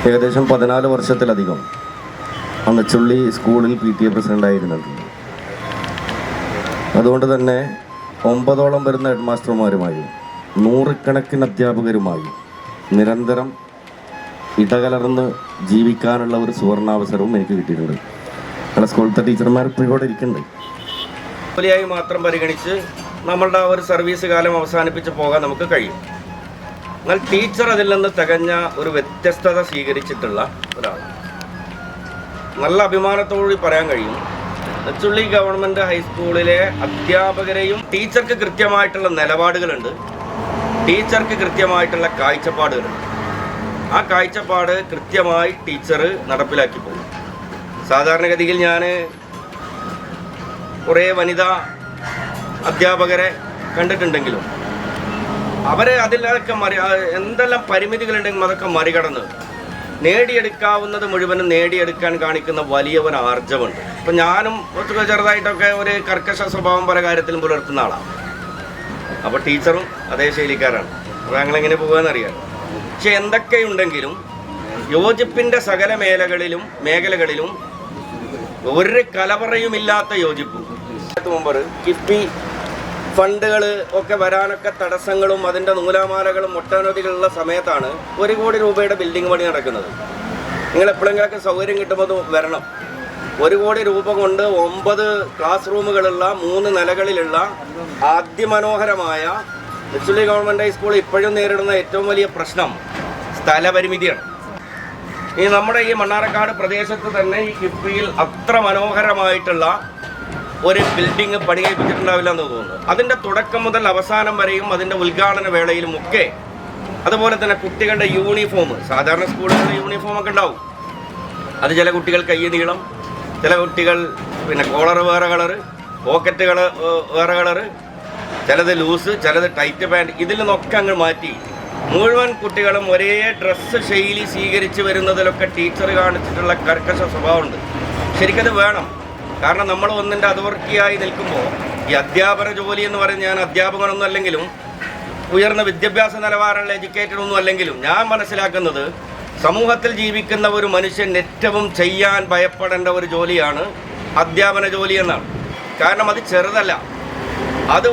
ഏകദേശം 14 വർഷത്തിലധികം ആ നെച്ചുള്ളി സ്കൂളിൽ PTA പ്രസിഡൻ്റായിരുന്നിട്ടുണ്ട്. അതുകൊണ്ട് തന്നെ 9ഓളം വരുന്ന ഹെഡ് മാസ്റ്റർമാരുമായും 100 അധ്യാപകരുമായും നിരന്തരം ഇടകലർന്ന് ജീവിക്കാനുള്ള ഒരു സുവർണാവസരവും എനിക്ക് കിട്ടിയിട്ടുണ്ട്. ഞങ്ങളുടെ സ്കൂളിലത്തെ ടീച്ചർമാർ ഇപ്പോഴും ഇവിടെ ഇരിക്കുന്നുണ്ട്. ജോലിയായി മാത്രം പരിഗണിച്ച് നമ്മളുടെ ഒരു സർവീസ് കാലം അവസാനിപ്പിച്ച് പോകാൻ നമുക്ക് കഴിയും. എന്നാൽ ടീച്ചർ അതിൽ നിന്ന് തികഞ്ഞ ഒരു വ്യത്യസ്തത സ്വീകരിച്ചിട്ടുള്ള ഒരാളാണ്. നല്ല അഭിമാനത്തോടുകൂടി പറയാൻ കഴിയും, നെച്ചുള്ളി ഗവൺമെൻറ് ഹൈസ്കൂളിലെ അധ്യാപകരെയും ടീച്ചർക്ക് കൃത്യമായിട്ടുള്ള നിലപാടുകളുണ്ട്, ടീച്ചർക്ക് കൃത്യമായിട്ടുള്ള കാഴ്ചപ്പാടുകളുണ്ട്. ആ കാഴ്ചപ്പാട് കൃത്യമായി ടീച്ചർ നടപ്പിലാക്കി പോകും. സാധാരണഗതിയിൽ ഞാൻ കുറേ വനിതാ അധ്യാപകരെ കണ്ടിട്ടുണ്ടെങ്കിലും അതിലൊക്കെ എന്തെല്ലാം പരിമിതികളുണ്ടെങ്കിലും അതൊക്കെ മറികടന്ന് നേടിയെടുക്കാവുന്നത് മുഴുവനും നേടിയെടുക്കാൻ കാണിക്കുന്ന വലിയൊരു ആർജവുണ്ട്. ഇപ്പം ഞാനും കുറച്ച് ചെറുതായിട്ടൊക്കെ ഒരു കർക്കശ സ്വഭാവം പല കാര്യത്തിലും പുലർത്തുന്ന ആളാണ്. അപ്പോൾ ടീച്ചറും അതേ ശൈലിക്കാരാണ്. അപ്പോൾ ഞങ്ങളെങ്ങനെ പോകുകയെന്നറിയാം. പക്ഷെ എന്തൊക്കെയുണ്ടെങ്കിലും യോജിപ്പിൻ്റെ സകല മേഖലകളിലും ഒരു കലവറയുമില്ലാത്ത യോജിപ്പ്. മുമ്പ് കിഫ്ബി ഫണ്ടുകൾ ഒക്കെ വരാനൊക്കെ തടസ്സങ്ങളും അതിൻ്റെ നൂലാമാലകളും ഒട്ടനവധികളുള്ള സമയത്താണ് 1 കോടി രൂപയുടെ ബിൽഡിംഗ് പണി നടക്കുന്നത്. നിങ്ങൾ എപ്പോഴെങ്കിലൊക്കെ സൗകര്യം കിട്ടുമ്പോൾ വരണം. 1 കോടി രൂപ കൊണ്ട് 9 ക്ലാസ് റൂമുകളുള്ള 3 നിലകളിലുള്ള അതിമനോഹരമായ നെച്ചുള്ളി ഗവൺമെൻറ് ഹൈസ്കൂൾ ഇപ്പോഴും നേരിടുന്ന ഏറ്റവും വലിയ പ്രശ്നം സ്ഥലപരിമിതിയാണ്. നമ്മുടെ ഈ മണ്ണാർക്കാട് പ്രദേശത്ത് തന്നെ ഈ കിഫ്ബിയിൽ അത്ര മനോഹരമായിട്ടുള്ള ഒരു ബിൽഡിംഗ് പണികഴിപ്പിച്ചിട്ടുണ്ടാവില്ല എന്ന് തോന്നുന്നു. അതിൻ്റെ തുടക്കം മുതൽ അവസാനം വരെയും അതിൻ്റെ ഉദ്ഘാടന വേളയിലും ഒക്കെ, അതുപോലെ തന്നെ കുട്ടികളുടെ യൂണിഫോം, സാധാരണ സ്കൂളുകളുടെ യൂണിഫോമൊക്കെ ഉണ്ടാവും. അത് ചില കുട്ടികൾ കൈ നീളം, ചില കുട്ടികൾ കോളർ വേറെ കളറ്, പോക്കറ്റുകൾ വേറെ കളറ്, ചിലത് ലൂസ്, ചിലത് ടൈറ്റ് പാൻറ്റ്. ഇതിൽ നിന്നൊക്കെ അങ്ങ് മാറ്റി മുഴുവൻ കുട്ടികളും ഒരേ ഡ്രസ്സ് ശൈലി സ്വീകരിച്ച് വരുന്നതിലൊക്കെ ടീച്ചർ കാണിച്ചിട്ടുള്ള കർക്കശ സ്വഭാവമുണ്ട്. ശരിക്കത് വേണം. കാരണം നമ്മൾ ഒന്നിൻ്റെ അതോറിറ്റിയായി നിൽക്കുമ്പോൾ ഈ അധ്യാപന ജോലി എന്ന് പറയുന്നത്, ഞാൻ അധ്യാപകനൊന്നും അല്ലെങ്കിലും ഉയർന്ന വിദ്യാഭ്യാസ നിലവാരമുള്ള എഡ്യൂക്കേറ്റഡ് ഒന്നും അല്ലെങ്കിലും ഞാൻ മനസ്സിലാക്കുന്നത് സമൂഹത്തിൽ ജീവിക്കുന്ന ഒരു മനുഷ്യൻ ഏറ്റവും ചെയ്യാൻ ഭയപ്പെടേണ്ട ഒരു ജോലിയാണ് അധ്യാപന ജോലി എന്നാണ്. കാരണം അത് ചെറുതല്ല. അത്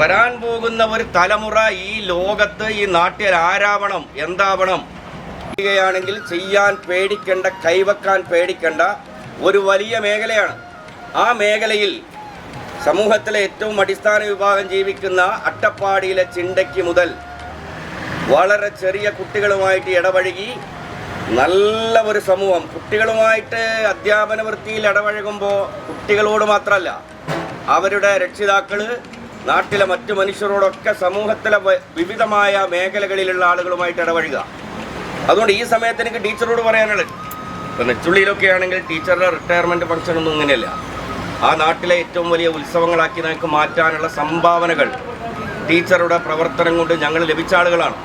വരാൻ പോകുന്ന ഒരു തലമുറ ഈ ലോകത്ത്, ഈ നാട്ടിൽ ആരാവണം, എന്താവണം ണെങ്കിൽ ചെയ്യാൻ പേടിക്കേണ്ട, കൈവക്കാൻ പേടിക്കേണ്ട ഒരു വലിയ മേഖലയാണ്. ആ മേഖലയിൽ സമൂഹത്തിലെ ഏറ്റവും അടിസ്ഥാന വിഭാഗം ജീവിക്കുന്ന അട്ടപ്പാടിയിലെ ചിണ്ടയ്ക്ക് മുതൽ വളരെ ചെറിയ കുട്ടികളുമായിട്ട് ഇടപഴകി നല്ല ഒരു സമൂഹം, കുട്ടികളുമായിട്ട് അധ്യാപന വൃത്തിയിൽ ഇടപഴകുമ്പോൾ കുട്ടികളോട് മാത്രമല്ല, അവരുടെ രക്ഷിതാക്കൾ, നാട്ടിലെ മറ്റു മനുഷ്യരോടൊക്കെ സമൂഹത്തിലെ വിവിധമായ മേഖലകളിലുള്ള ആളുകളുമായിട്ട് ഇടപഴകുക. അതുകൊണ്ട് ഈ സമയത്ത് എനിക്ക് ടീച്ചറോട് പറയാനുള്ളത്, ഇപ്പം നെച്ചുള്ളിയിലൊക്കെ ആണെങ്കിൽ ടീച്ചറുടെ റിട്ടയർമെൻറ്റ് ഫംഗ്ഷനൊന്നും ഇങ്ങനെയല്ല. ആ നാട്ടിലെ ഏറ്റവും വലിയ ഉത്സവങ്ങളാക്കി നമുക്ക് മാറ്റാനുള്ള സംഭാവനകൾ ടീച്ചറുടെ പ്രവർത്തനം കൊണ്ട് ഞങ്ങൾ ലഭിച്ച ആളുകളാണ്.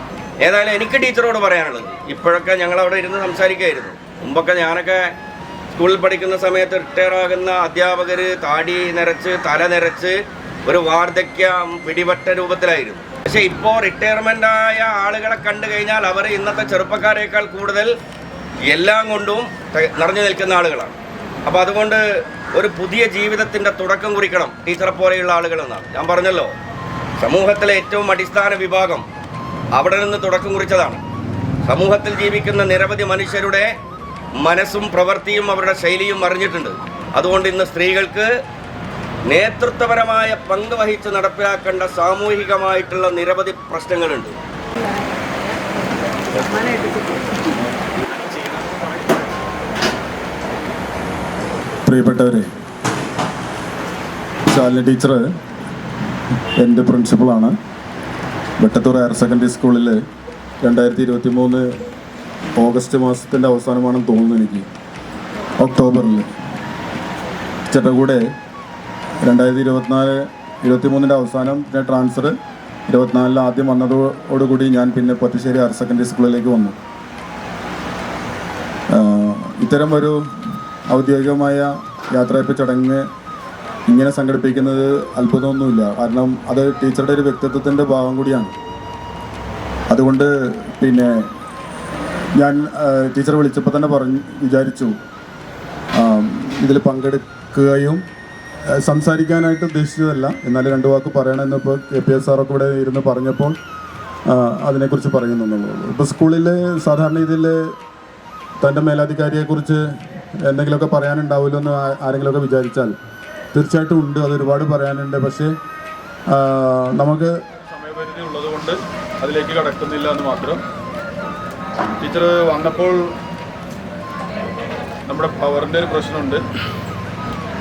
ഏതായാലും എനിക്ക് ടീച്ചറോട് പറയാനുള്ളത്, ഇപ്പോഴൊക്കെ ഞങ്ങളവിടെ ഇരുന്ന് സംസാരിക്കുകയായിരുന്നു. മുമ്പൊക്കെ ഞാനൊക്കെ സ്കൂളിൽ പഠിക്കുന്ന സമയത്ത് റിട്ടയറാകുന്ന അധ്യാപകർ താടി നിറച്ച്, തല നിറച്ച്, ഒരു വാർദ്ധക്യം പിടിപെട്ട രൂപത്തിലായിരുന്നു. പക്ഷേ ഇപ്പോൾ റിട്ടയർമെൻ്റായ ആളുകളെ കണ്ടു കഴിഞ്ഞാൽ അവർ ഇന്നത്തെ ചെറുപ്പക്കാരേക്കാൾ കൂടുതൽ എല്ലാം കൊണ്ടും നിറഞ്ഞു നിൽക്കുന്ന ആളുകളാണ്. അപ്പോൾ അതുകൊണ്ട് ഒരു പുതിയ ജീവിതത്തിൻ്റെ തുടക്കം കുറിക്കണം ടീച്ചറെ പോലെയുള്ള ആളുകളെന്നാണ് ഞാൻ പറഞ്ഞല്ലോ. സമൂഹത്തിലെ ഏറ്റവും അടിസ്ഥാന വിഭാഗം അവിടെ നിന്ന് തുടക്കം കുറിച്ചതാണ്. സമൂഹത്തിൽ ജീവിക്കുന്ന നിരവധി മനുഷ്യരുടെ മനസ്സും പ്രവൃത്തിയും അവരുടെ ശൈലിയും അറിഞ്ഞിട്ടുണ്ട്. അതുകൊണ്ട് ഇന്ന് സ്ത്രീകൾക്ക് നേതൃത്വപരമായ പങ്ക് വഹിച്ച് നടപ്പിലാക്കേണ്ട സാമൂഹികമായിട്ടുള്ള നിരവധി പ്രശ്നങ്ങളുണ്ട്. പ്രിയപ്പെട്ടവരെ, ശാലിനി ടീച്ചർ എൻ്റെ പ്രിൻസിപ്പളാണ്. വെട്ടത്തൂർ ഹയർ സെക്കൻഡറി സ്കൂളിൽ 2023 ഓഗസ്റ്റ് മാസത്തിൻ്റെ അവസാനമാണെന്ന് തോന്നുന്നു എനിക്ക്, ഒക്ടോബറിൽ. ടീച്ചറുടെ കൂടെ 2023 അവസാനം പിന്നെ ട്രാൻസ്ഫർ 24 ആദ്യം വന്നതോടുകൂടി ഞാൻ പിന്നെ പൊറ്റശ്ശേരി ഹയർ സെക്കൻഡറി സ്കൂളിലേക്ക് വന്നു. ഇത്തരം ഒരു ഔദ്യോഗികമായ യാത്രയപ്പ് ചടങ്ങ് ഇങ്ങനെ സംഘടിപ്പിക്കുന്നത് അത്ഭുതമൊന്നുമില്ല. കാരണം അത് ടീച്ചറുടെ ഒരു വ്യക്തിത്വത്തിൻ്റെ ഭാഗം കൂടിയാണ്. അതുകൊണ്ട് പിന്നെ ഞാൻ ടീച്ചർ വിളിച്ചപ്പോൾ തന്നെ വിചാരിച്ചു ഇതിൽ പങ്കെടുക്കുകയും സംസാരിക്കാനായിട്ട് ഉദ്ദേശിച്ചതല്ല, എന്നാലും 2 വാക്ക് പറയണമെന്നിപ്പോൾ KPS സാറൊക്കെ ഇവിടെ ഇരുന്ന് പറഞ്ഞപ്പോൾ അതിനെക്കുറിച്ച് പറയുന്നുള്ളൂ. ഇപ്പോൾ സ്കൂളിൽ സാധാരണ ഇതിൽ തൻ്റെ മേലധികാരിയെക്കുറിച്ച് എന്തെങ്കിലുമൊക്കെ പറയാനുണ്ടാവുമല്ലോ എന്ന് ആരെങ്കിലുമൊക്കെ വിചാരിച്ചാൽ തീർച്ചയായിട്ടും ഉണ്ട്, അത് ഒരുപാട് പറയാനുണ്ട്. പക്ഷേ നമുക്ക് സമയപരിധി ഉള്ളതുകൊണ്ട് അതിലേക്ക് കടക്കുന്നില്ല എന്ന് മാത്രം. ടീച്ചർ വന്നപ്പോൾ നമ്മുടെ പവറിൻ്റെ ഒരു പ്രശ്നമുണ്ട്.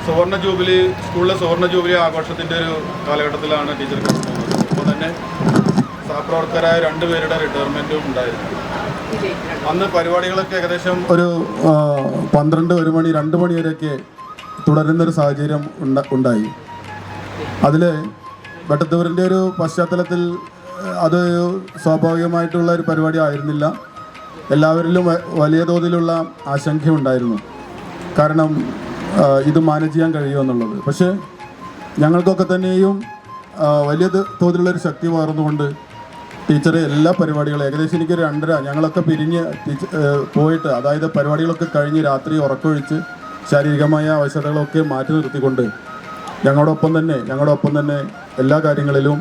സ്കൂളിലെ സുവർണ്ണ ജൂബിലി ആഘോഷത്തിൻ്റെ ഒരു കാലഘട്ടത്തിലാണ് ടീച്ചർ പോകുന്നത്. അപ്പോൾ തന്നെ സഹപ്രവർത്തകരായ 2 പേരുടെ റിട്ടയർമെൻറ്റും ഉണ്ടായിരുന്നു. അന്ന് പരിപാടികളൊക്കെ ഏകദേശം ഒരു 12, 1 മണി, 2 മണി വരെയൊക്കെ തുടരുന്നൊരു സാഹചര്യം ഉണ്ടായി. അതിൽ വെട്ടത്തൂരിൻ്റെ ഒരു പശ്ചാത്തലത്തിൽ അത് സ്വാഭാവികമായിട്ടുള്ള ഒരു പരിപാടി ആയിരുന്നില്ല. എല്ലാവരിലും വലിയ തോതിലുള്ള ആശങ്കയുണ്ടായിരുന്നു, കാരണം ഇത് മാനേജ് ചെയ്യാൻ കഴിയുമെന്നുള്ളത്. പക്ഷേ ഞങ്ങൾക്കൊക്കെ തന്നെയും വലിയ തോതിലുള്ളൊരു ശക്തി പകർന്നുകൊണ്ട് ടീച്ചർ എല്ലാ പരിപാടികളും ഏകദേശം എനിക്കൊരു 2:30 ഞങ്ങളൊക്കെ പിരിഞ്ഞ് പോയിട്ട്, അതായത് പരിപാടികളൊക്കെ കഴിഞ്ഞ് രാത്രി ഉറക്കമൊഴിച്ച് ശാരീരികമായ ആവശ്യകതകളൊക്കെ മാറ്റി നിർത്തിക്കൊണ്ട് ഞങ്ങളോടൊപ്പം തന്നെ എല്ലാ കാര്യങ്ങളിലും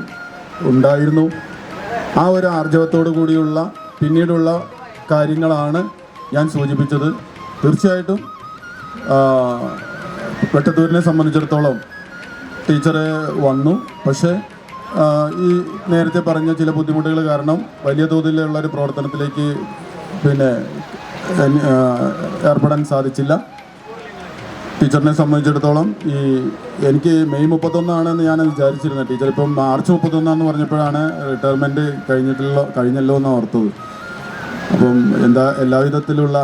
ഉണ്ടായിരുന്നു. ആ ഒരു ആർജവത്തോടു കൂടിയുള്ള പിന്നീടുള്ള കാര്യങ്ങളാണ് ഞാൻ സൂചിപ്പിച്ചത്. തീർച്ചയായിട്ടും വെട്ടത്തൂരിനെ സംബന്ധിച്ചിടത്തോളം ടീച്ചർ വന്നു, പക്ഷേ ഈ നേരത്തെ പറഞ്ഞ ചില ബുദ്ധിമുട്ടുകൾ കാരണം വലിയ തോതിലുള്ളൊരു പ്രവർത്തനത്തിലേക്ക് പിന്നെ ഏർപ്പെടാൻ സാധിച്ചില്ല. ടീച്ചറിനെ സംബന്ധിച്ചിടത്തോളം എനിക്ക് മെയ് 31 ഞാൻ വിചാരിച്ചിരുന്നത്. ടീച്ചർ ഇപ്പം മാർച്ച് 31 പറഞ്ഞപ്പോഴാണ് റിട്ടയർമെൻറ്റ് കഴിഞ്ഞല്ലോ എന്ന് ഓർത്തത്. അപ്പം എല്ലാവിധത്തിലുള്ള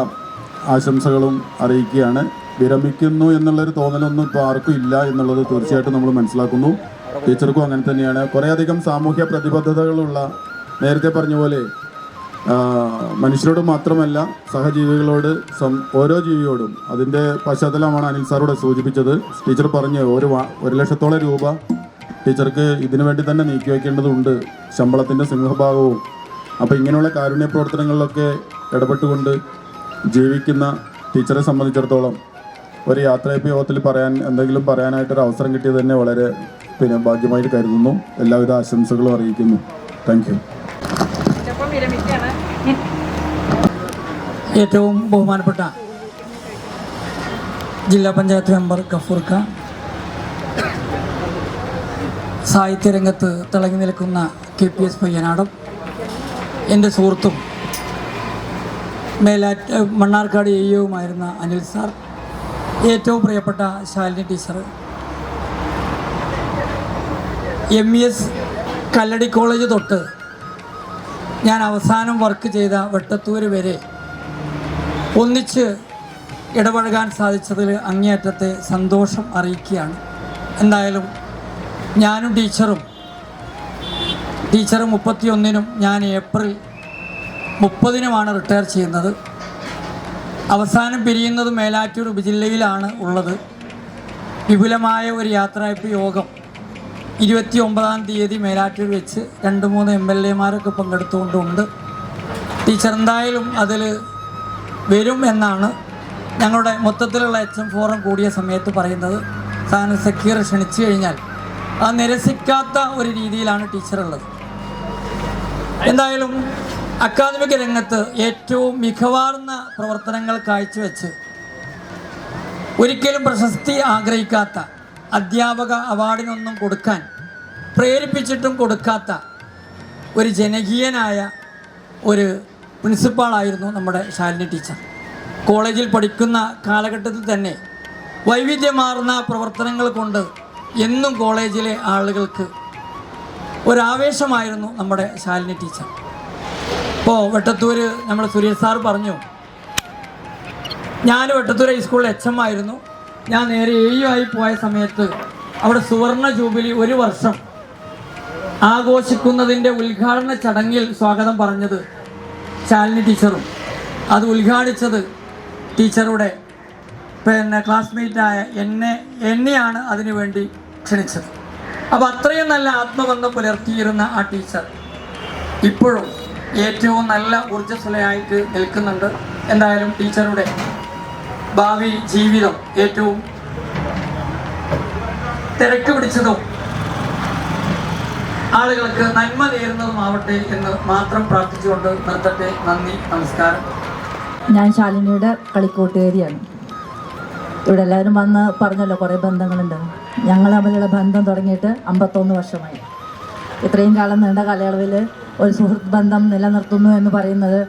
ആശംസകളും അറിയിക്കുകയാണ്. വിരമിക്കുന്നു എന്നുള്ളൊരു തോന്നലൊന്നും ഇപ്പോൾ ആർക്കും ഇല്ല എന്നുള്ളത് തീർച്ചയായിട്ടും നമ്മൾ മനസ്സിലാക്കുന്നു. ടീച്ചർക്കും അങ്ങനെ തന്നെയാണ്. കുറേയധികം സാമൂഹ്യ പ്രതിബദ്ധതകളുള്ള, നേരത്തെ പറഞ്ഞ പോലെ മനുഷ്യരോട് മാത്രമല്ല സഹജീവികളോട്, ഓരോ ജീവിയോടും. അതിൻ്റെ പശ്ചാത്തലമാണ് അനിൽ സാറോട് സൂചിപ്പിച്ചത്. ടീച്ചർ പറഞ്ഞ് 1 ലക്ഷത്തോളം രൂപ ടീച്ചർക്ക് ഇതിനു വേണ്ടി തന്നെ നീക്കി വയ്ക്കേണ്ടതുണ്ട്, ശമ്പളത്തിൻ്റെ സിംഹഭാഗവും. അപ്പോൾ ഇങ്ങനെയുള്ള കാരുണ്യ പ്രവർത്തനങ്ങളിലൊക്കെ ഇടപെട്ടുകൊണ്ട് ജീവിക്കുന്ന ടീച്ചറെ സംബന്ധിച്ചിടത്തോളം ഒരു യാത്രയപ്പ് യോഗത്തിൽ എന്തെങ്കിലും പറയാനായിട്ടൊരു അവസരം കിട്ടിയത് തന്നെ വളരെ ഭാഗ്യമായിട്ട് കരുതുന്നു. എല്ലാവിധ ആശംസകളും അറിയിക്കുന്നു. Thank you. ഏറ്റവും ബഹുമാനപ്പെട്ട ജില്ലാ പഞ്ചായത്ത് മെമ്പർ ഗഫൂർക്ക, സാഹിത്യരംഗത്ത് തിളങ്ങി നിൽക്കുന്ന KPS പയ്യനാടൻ, എൻ്റെ സുഹൃത്തും മണ്ണാർക്കാട് AEOയുമായിരുന്ന അനിൽ സാർ, ഏറ്റവും പ്രിയപ്പെട്ട ശാലിനി ടീച്ചർ, MES കല്ലടി കോളേജ് തൊട്ട് ഞാൻ അവസാനം വർക്ക് ചെയ്ത വെട്ടത്തൂർ വരെ ഒന്നിച്ച് ഇടപഴകാൻ സാധിച്ചതിൽ അങ്ങേയറ്റത്തെ സന്തോഷം അറിയിക്കുകയാണ്. എന്തായാലും ഞാനും ടീച്ചർ 31-നും ഞാൻ ഏപ്രിൽ 30-നുമാണ് റിട്ടയർ ചെയ്യുന്നത്. അവസാനം പിരിയുന്നത് മേലാറ്റൂർ ഉപജില്ലയിലാണ് ഉള്ളത്. വിപുലമായ ഒരു യാത്രയപ്പ് യോഗം 29-ാം തീയതി മേലാറ്റൂർ വെച്ച് 2-3 MLAമാരൊക്കെ പങ്കെടുത്തുകൊണ്ടുണ്ട്. ടീച്ചർ എന്തായാലും അതിൽ വരും എന്നാണ് ഞങ്ങളുടെ മൊത്തത്തിലുള്ള HM ഫോറം കൂടിയ സമയത്ത് പറയുന്നത്. സാധനം സക്കീർ ക്ഷണിച്ചു കഴിഞ്ഞാൽ അത് നിരസിക്കാത്ത ഒരു രീതിയിലാണ് ടീച്ചറുള്ളത്. എന്തായാലും അക്കാദമിക രംഗത്ത് ഏറ്റവും മികവാർന്ന പ്രവർത്തനങ്ങൾ കാഴ്ചവെച്ച് ഒരിക്കലും പ്രശസ്തി ആഗ്രഹിക്കാത്ത, അധ്യാപക അവാർഡിനൊന്നും കൊടുക്കാൻ പ്രേരിപ്പിച്ചിട്ടും കൊടുക്കാത്ത ഒരു ജനകീയനായ ഒരു പ്രിൻസിപ്പാളായിരുന്നു നമ്മുടെ ശാലിനി ടീച്ചർ. കോളേജിൽ പഠിക്കുന്ന കാലഘട്ടത്തിൽ തന്നെ വൈവിധ്യമാർന്ന പ്രവർത്തനങ്ങൾ കൊണ്ട് എന്നും കോളേജിലെ ആളുകൾക്ക് ഒരാവേശമായിരുന്നു നമ്മുടെ ശാലിനി ടീച്ചർ. ഇപ്പോൾ വെട്ടത്തൂർ നമ്മൾ സുരേഷ് സാർ പറഞ്ഞു, ഞാൻ വെട്ടത്തൂർ ഹൈസ്കൂളിൽ HM ആയിരുന്നു. ഞാൻ നേരെ AU ആയി പോയ സമയത്ത് അവിടെ സുവർണ ജൂബിലി 1 വർഷം ആഘോഷിക്കുന്നതിൻ്റെ ഉദ്ഘാടന ചടങ്ങിൽ സ്വാഗതം പറഞ്ഞത് ശാലിനി ടീച്ചറും അത് ഉദ്ഘാടിച്ചത് ടീച്ചറുടെ ക്ലാസ്മേറ്റായ എന്നെയാണ് അതിനു വേണ്ടി ക്ഷണിച്ചത്. അപ്പോൾ അത്രയും നല്ല ആത്മബന്ധം പുലർത്തിയിരുന്ന ആ ടീച്ചർ ഇപ്പോഴും ഏറ്റവും നല്ല ഊർജ്ജസ്വലയായിട്ട് നിൽക്കുന്നുണ്ട്. എന്തായാലും ടീച്ചറുടെ ഭാവി ജീവിതം ഏറ്റവും തിരക്ക് പിടിച്ചതും ആളുകൾക്ക് നന്മ നേരുന്നതുമാവട്ടെ എന്ന് മാത്രം പ്രാർത്ഥിച്ചുകൊണ്ട് നിർത്തട്ടെ. നന്ദി, നമസ്കാരം. ഞാൻ ശാലിനിയുടെ കളിക്കൂട്ടുകാരിയാണ്. ഇവിടെ എല്ലാവരും വന്ന് പറഞ്ഞല്ലോ കുറേ ബന്ധങ്ങളുണ്ട്. ഞങ്ങൾ തമ്മിലുള്ള ബന്ധം തുടങ്ങിയിട്ട് 51 വർഷമായി. ഇത്രയും കാലം നീണ്ട കാലയളവിൽ ഒരു സുഹൃത്ത് ബന്ധം നിലനിർത്തുന്നു എന്ന് പറയുന്നത്,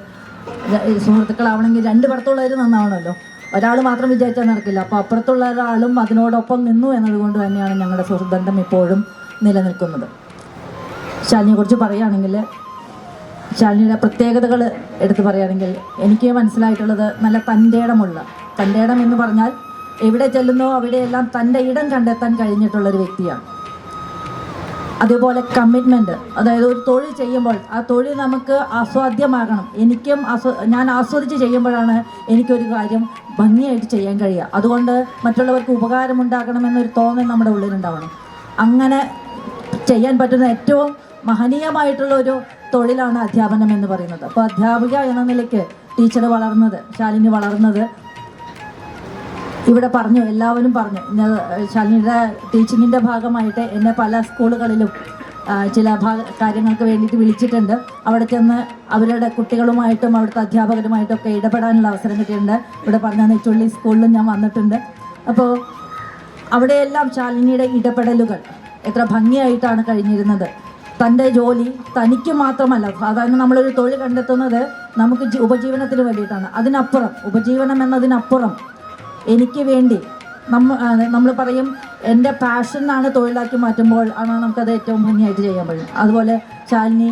സുഹൃത്തുക്കളാവണമെങ്കിൽ 2 പുറത്തുള്ളവർ നന്നാവണമല്ലോ. ഒരാൾ മാത്രം വിചാരിച്ചാൽ നടക്കില്ല. അപ്പോൾ അപ്പുറത്തുള്ള ഒരാളും അതിനോടൊപ്പം നിന്നു എന്നതുകൊണ്ട് തന്നെയാണ് ഞങ്ങളുടെ സുഹൃത്ത് ബന്ധം ഇപ്പോഴും നിലനിൽക്കുന്നത്. ശാലിനിയെക്കുറിച്ച് പറയുകയാണെങ്കിൽ, ശാലിനിയുടെ പ്രത്യേകതകൾ എടുത്ത് പറയുകയാണെങ്കിൽ എനിക്ക് മനസ്സിലായിട്ടുള്ളത് നല്ല തൻ്റെ ഇടം എന്ന് പറഞ്ഞാൽ എവിടെ ചെല്ലുന്നോ അവിടെയെല്ലാം തൻ്റെ ഇടം കണ്ടെത്താൻ കഴിഞ്ഞിട്ടുള്ളൊരു വ്യക്തിയാണ്. അതുപോലെ കമ്മിറ്റ്മെൻറ്റ്, അതായത് ഒരു തൊഴിൽ ചെയ്യുമ്പോൾ ആ തൊഴിൽ നമുക്ക് ആസ്വാദ്യമാകണം. ഞാൻ ആസ്വദിച്ച് ചെയ്യുമ്പോഴാണ് എനിക്കൊരു കാര്യം ഭംഗിയായിട്ട് ചെയ്യാൻ കഴിയുക. അതുകൊണ്ട് മറ്റുള്ളവർക്ക് ഉപകാരമുണ്ടാകണമെന്നൊരു തോന്നൽ നമ്മുടെ ഉള്ളിലുണ്ടാവണം. അങ്ങനെ ചെയ്യാൻ പറ്റുന്ന ഏറ്റവും മഹനീയമായിട്ടുള്ള ഒരു തൊഴിലാണ് അധ്യാപനം എന്ന് പറയുന്നത്. അപ്പോൾ അധ്യാപിക എന്ന നിലയ്ക്ക് ശാലിനി വളർന്നത് ഇവിടെ പറഞ്ഞു, എല്ലാവരും പറഞ്ഞു. ശാലിനിയുടെ ടീച്ചിങ്ങിൻ്റെ ഭാഗമായിട്ട് എന്നെ പല സ്കൂളുകളിലും ചില കാര്യങ്ങൾക്ക് വേണ്ടിയിട്ട് വിളിച്ചിട്ടുണ്ട്. അവിടെ ചെന്ന് അവരുടെ കുട്ടികളുമായിട്ടും അവിടുത്തെ അധ്യാപകരുമായിട്ടൊക്കെ ഇടപെടാനുള്ള അവസരം കിട്ടിയിട്ടുണ്ട്. ഇവിടെ പറഞ്ഞ നെച്ചുള്ളി സ്കൂളിലും ഞാൻ വന്നിട്ടുണ്ട്. അപ്പോൾ അവിടെയെല്ലാം ശാലിനിയുടെ ഇടപെടലുകൾ എത്ര ഭംഗിയായിട്ടാണ് കഴിഞ്ഞിരുന്നത്. തൻ്റെ ജോലി തനിക്ക് മാത്രമല്ല, സാധാരണ നമ്മളൊരു തൊഴിൽ കണ്ടെത്തുന്നത് നമുക്ക് ഉപജീവനത്തിന് വേണ്ടിയിട്ടാണ്. ഉപജീവനം എന്നതിനപ്പുറം എനിക്ക് വേണ്ടി നമ്മൾ പറയും എൻ്റെ പാഷനാണ് തൊഴിലാക്കി മാറ്റുമ്പോൾ ആണ് നമുക്കത് ഏറ്റവും ഭംഗിയായിട്ട് ചെയ്യാൻ കഴിയും. അതുപോലെ ശാലിനി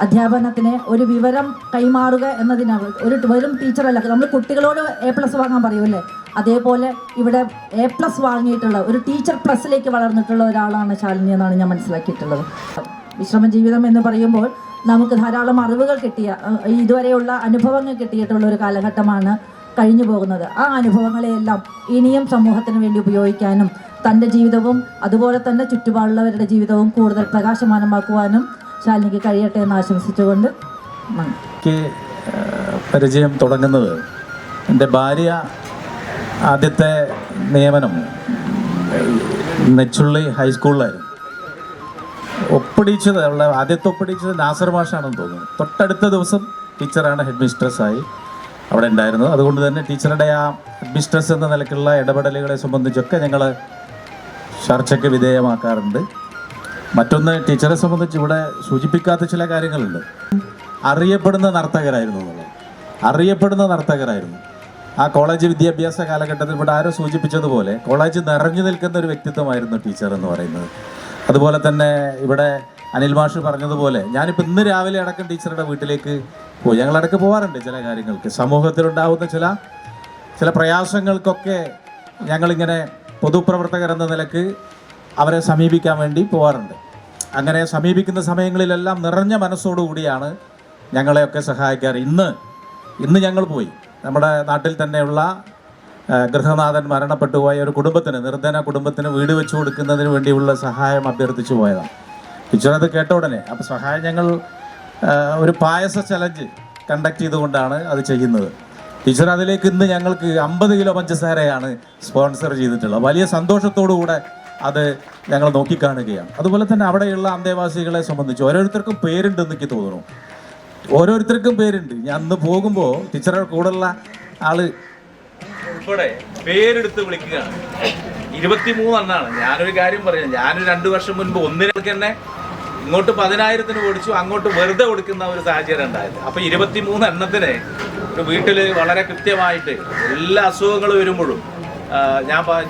അധ്യാപനത്തിന് ഒരു വിവരം കൈമാറുക എന്നതിനാണ്. വെറും ടീച്ചറല്ല, നമ്മൾ കുട്ടികളോട് A+ വാങ്ങാൻ പറയുമല്ലേ, അതേപോലെ ഇവിടെ A+ വാങ്ങിയിട്ടുള്ള ഒരു ടീച്ചർ പ്ലസിലേക്ക് വളർന്നിട്ടുള്ള ഒരാളാണ് ശാലിനി എന്നാണ് ഞാൻ മനസ്സിലാക്കിയിട്ടുള്ളത്. വിശ്രമ ജീവിതം എന്ന് പറയുമ്പോൾ നമുക്ക് ധാരാളം അറിവുകൾ കിട്ടിയ, ഇതുവരെയുള്ള അനുഭവങ്ങൾ കിട്ടിയിട്ടുള്ള ഒരു കാലഘട്ടമാണ് കഴിഞ്ഞു പോകുന്നത്. ആ അനുഭവങ്ങളെയെല്ലാം ഇനിയും സമൂഹത്തിന് വേണ്ടി ഉപയോഗിക്കാനും തൻ്റെ ജീവിതവും അതുപോലെ തന്നെ ചുറ്റുപാടുള്ളവരുടെ ജീവിതവും കൂടുതൽ പ്രകാശമാനമാക്കുവാനും ശാലിനിക്ക് കഴിയട്ടെ എന്ന് ആശംസിച്ചുകൊണ്ട് എനിക്ക് പരിചയം തുടങ്ങുന്നത്, എൻ്റെ ഭാര്യ ആദ്യത്തെ നിയമനം നെച്ചുള്ളി ഹൈസ്കൂളിലായിരുന്നു. ആദ്യത്തെ ഒപ്പിടിച്ചത് നാസർ മാഷാണെന്ന് തോന്നുന്നു. തൊട്ടടുത്ത ദിവസം ടീച്ചറാണ് ഹെഡ് മിസ്ട്രസ്സായി അവിടെ ഉണ്ടായിരുന്നത്. അതുകൊണ്ട് തന്നെ ടീച്ചറുടെ ആ ഹെഡ് മിസ്ട്രസ് എന്ന നിലയ്ക്കുള്ള ഇടപെടലുകളെ സംബന്ധിച്ചൊക്കെ ഞങ്ങൾ ചർച്ചയ്ക്ക് വിധേയമാക്കാറുണ്ട്. മറ്റൊന്ന്, ടീച്ചറെ സംബന്ധിച്ച് ഇവിടെ സൂചിപ്പിക്കാത്ത ചില കാര്യങ്ങളുണ്ട്. അറിയപ്പെടുന്ന നർത്തകരായിരുന്നു. ആ കോളേജ് വിദ്യാഭ്യാസ കാലഘട്ടത്തിൽ ഇവിടെ ആരോ സൂചിപ്പിച്ചതുപോലെ കോളേജ് നിറഞ്ഞു നിൽക്കുന്ന ഒരു വ്യക്തിത്വമായിരുന്നു ടീച്ചർ എന്ന് പറയുന്നത്. അതുപോലെ തന്നെ ഇവിടെ അനിൽ മാഷ് പറഞ്ഞതുപോലെ ഞാനിപ്പോൾ ഇന്ന് രാവിലെ അടക്കം ടീച്ചറുടെ വീട്ടിലേക്ക് പോയി. ഞങ്ങളടക്ക് പോകാറുണ്ട് ചില കാര്യങ്ങൾക്ക്, സമൂഹത്തിലുണ്ടാകുന്ന ചില പ്രയാസങ്ങൾക്കൊക്കെ ഞങ്ങളിങ്ങനെ പൊതുപ്രവർത്തകർ എന്ന നിലക്ക് അവരെ സമീപിക്കാൻ വേണ്ടി പോകാറുണ്ട്. അങ്ങനെ സമീപിക്കുന്ന സമയങ്ങളിലെല്ലാം നിറഞ്ഞ മനസ്സോടുകൂടിയാണ് ഞങ്ങളെയൊക്കെ സഹായിക്കാറ്. ഇന്ന് ഞങ്ങൾ പോയി നമ്മുടെ നാട്ടിൽ തന്നെയുള്ള ഗൃഹനാഥൻ മരണപ്പെട്ടു പോയ ഒരു നിർധന കുടുംബത്തിന് വീട് വെച്ചു കൊടുക്കുന്നതിന് വേണ്ടിയുള്ള സഹായം അഭ്യർത്ഥിച്ചു പോയതാണ്. ടീച്ചർ അത് കേട്ട ഉടനെ അപ്പോൾ സഹായം ഞങ്ങൾ ഒരു പായസ ചലഞ്ച് കണ്ടക്ട് ചെയ്തുകൊണ്ടാണ് അത് ചെയ്യുന്നത്. ടീച്ചർ അതിലേക്ക് ഇന്ന് ഞങ്ങൾക്ക് 50 കിലോ പഞ്ചസാരയാണ് സ്പോൺസർ ചെയ്തിട്ടുള്ളത്. വലിയ സന്തോഷത്തോടുകൂടെ അത് ഞങ്ങൾ നോക്കിക്കാണുകയാണ്. അതുപോലെ തന്നെ അവിടെയുള്ള അന്തേവാസികളെ സംബന്ധിച്ച് ഓരോരുത്തർക്കും പേരുണ്ടെന്ന് എനിക്ക് തോന്നുന്നു. ഞാൻ അന്ന് പോകുമ്പോൾ ടീച്ചറുടെ കൂടെയുള്ള ആള് ഉൾപ്പെടെ പേരെടുത്ത് വിളിക്കുകയാണ്. 23 എണ്ണാണ്. ഞാനൊരു കാര്യം പറയാം, ഞാനൊരു 2 വർഷം മുൻപ് ഒന്നിനൊക്കെ തന്നെ ഇങ്ങോട്ട് 10,000-ന് ഓടിച്ചു, അങ്ങോട്ട് വെറുതെ കൊടുക്കുന്ന ഒരു സാഹചര്യം ഉണ്ടായത്. അപ്പോൾ 23 എണ്ണത്തിന് ഒരു വീട്ടിൽ വളരെ കൃത്യമായിട്ട് എല്ലാ അസുഖങ്ങൾ വരുമ്പോഴും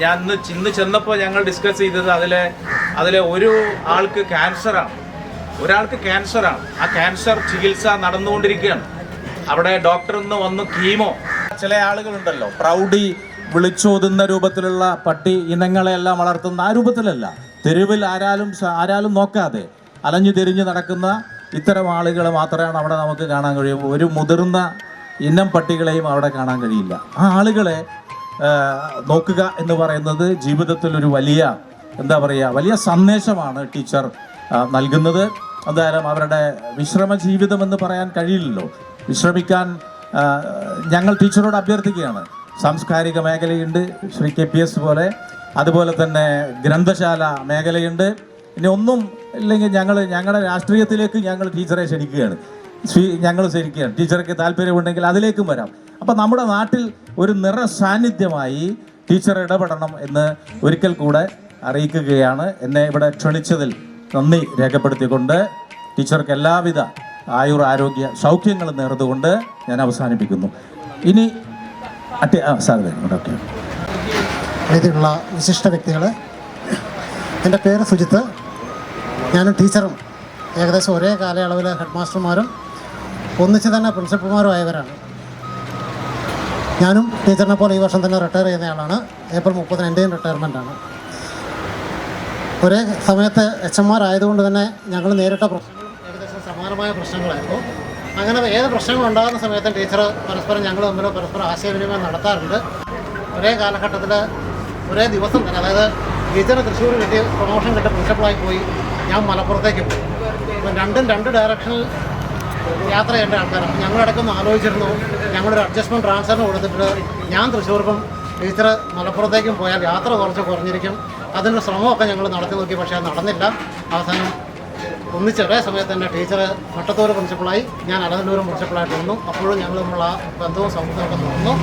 ഞാൻ ഇന്ന് ചെന്നപ്പോൾ ഞങ്ങൾ ഡിസ്കസ് ചെയ്തത് അതിലെ ഒരു ആൾക്ക് ക്യാൻസറാണ്. ഒരാൾക്ക് ക്യാൻസറാണ്, ആ ക്യാൻസർ ചികിത്സ നടന്നുകൊണ്ടിരിക്കുകയാണ്. അവിടെ ഡോക്ടർ ഒന്ന് വന്നു കീമോ. ചില ആളുകളുണ്ടല്ലോ പ്രൗഢി വിളിച്ചോതുന്ന രൂപത്തിലുള്ള പട്ടി ഇനങ്ങളെല്ലാം വളർത്തുന്ന ആ രൂപത്തിലല്ല, തെരുവിൽ ആരാലും നോക്കാതെ അലഞ്ഞു തിരിഞ്ഞു നടക്കുന്ന ഇത്തരം ആളുകളെ മാത്രമാണ് അവിടെ നമുക്ക് കാണാൻ കഴിയും. ഒരു മുതിർന്ന ഇനം പട്ടികളെയും അവിടെ കാണാൻ കഴിയില്ല. ആ ആളുകളെ നോക്കുക എന്ന് പറയുന്നത് ജീവിതത്തിൽ ഒരു വലിയ വലിയ സന്ദേശമാണ് ടീച്ചർ നൽകുന്നത്. എന്തായാലും അവരുടെ വിശ്രമ ജീവിതം എന്ന് പറയാൻ കഴിയില്ലല്ലോ. വിശ്രമിക്കാൻ ഞങ്ങൾ ടീച്ചറോട് അഭ്യർത്ഥിക്കുകയാണ്. സാംസ്കാരിക മേഖലയുണ്ട് ശ്രീ KPS പോലെ, അതുപോലെ തന്നെ ഗ്രന്ഥശാല മേഖലയുണ്ട്. ഇനി ഒന്നും ഇല്ലെങ്കിൽ ഞങ്ങളുടെ രാഷ്ട്രീയത്തിലേക്ക് ഞങ്ങൾ ടീച്ചറെ ക്ഷണിക്കുകയാണ്. ടീച്ചർക്ക് താല്പര്യമുണ്ടെങ്കിൽ അതിലേക്കും വരാം. അപ്പം നമ്മുടെ നാട്ടിൽ ഒരു നിറ സാന്നിധ്യമായി ടീച്ചർ ഇടപെടണം എന്ന് ഒരിക്കൽ കൂടെ അറിയിക്കുകയാണ്. എന്നെ ഇവിടെ ക്ഷണിച്ചതിൽ നന്ദി രേഖപ്പെടുത്തിക്കൊണ്ട് ടീച്ചർക്ക് എല്ലാവിധ ആരോഗ്യ സൗഖ്യങ്ങളും നേർന്നുകൊണ്ട് ഞാൻ അവസാനിപ്പിക്കുന്നു. ഇനി ഓക്കെ. ഇതിലുള്ള വിശിഷ്ട വ്യക്തികൾ, എൻ്റെ പേര് സുജിത്ത്. ഞാനും ടീച്ചറും ഏകദേശം ഒരേ കാലയളവിൽ ഹെഡ് മാസ്റ്റർമാരും ഒന്നിച്ച് തന്നെ പ്രിൻസിപ്പൽമാരും ആയവരാണ്. ഞാനും ടീച്ചറിനെ പോലെ ഈ വർഷം തന്നെ റിട്ടയർ ചെയ്യുന്നയാളാണ്. ഏപ്രിൽ 30 എൻ്റെയും റിട്ടയർമെൻറ്റാണ്. ഒരേ സമയത്ത് HM ആയതുകൊണ്ട് തന്നെ ഞങ്ങൾ നേരിട്ട പ്രശ്നങ്ങളും ഏകദേശം സമാനമായ പ്രശ്നങ്ങളായിരുന്നു. അങ്ങനെ ഏത് പ്രശ്നങ്ങളുണ്ടാകുന്ന സമയത്തും ടീച്ചർ ഞങ്ങൾ തമ്മിൽ പരസ്പരം ആശയവിനിമയം നടത്താറുണ്ട്. ഒരേ കാലഘട്ടത്തിൽ ഒരേ ദിവസം തന്നെ, അതായത് ടീച്ചറ് തൃശ്ശൂർ കിട്ടി പ്രൊമോഷൻ കിട്ടി പ്രിൻസിപ്പളായി പോയി, ഞാൻ മലപ്പുറത്തേക്ക് പോയി. അപ്പം രണ്ട് ഡയറക്ഷനിൽ യാത്ര ചെയ്യേണ്ട ആൾക്കാരാണ്. ഞങ്ങളിടയ്ക്കൊന്ന് ആലോചിച്ചിരുന്നു, ഞങ്ങളൊരു അഡ്ജസ്റ്റ്മെൻറ്റ് ട്രാൻസ്ഫറിന് കൊടുത്തിട്ട് ഞാൻ തൃശ്ശൂർക്കും ടീച്ചർ മലപ്പുറത്തേക്കും പോയാൽ യാത്ര കുറഞ്ഞിരിക്കും. അതിൻ്റെ ശ്രമമൊക്കെ ഞങ്ങൾ നടത്തി നോക്കി, പക്ഷേ അത് നടന്നില്ല. അവസാനം ഒന്നിച്ച് ഒരേ സമയത്ത് തന്നെ ടീച്ചർ മട്ടത്തൂർ പ്രിൻസിപ്പളായി, ഞാൻ അലനല്ലൂരും പ്രിൻസിപ്പളായിട്ട് വന്നു. അപ്പോഴും ഞങ്ങൾ തമ്മിലുള്ള ബന്ധവും സൗഹൃദമൊക്കെ നടന്നു.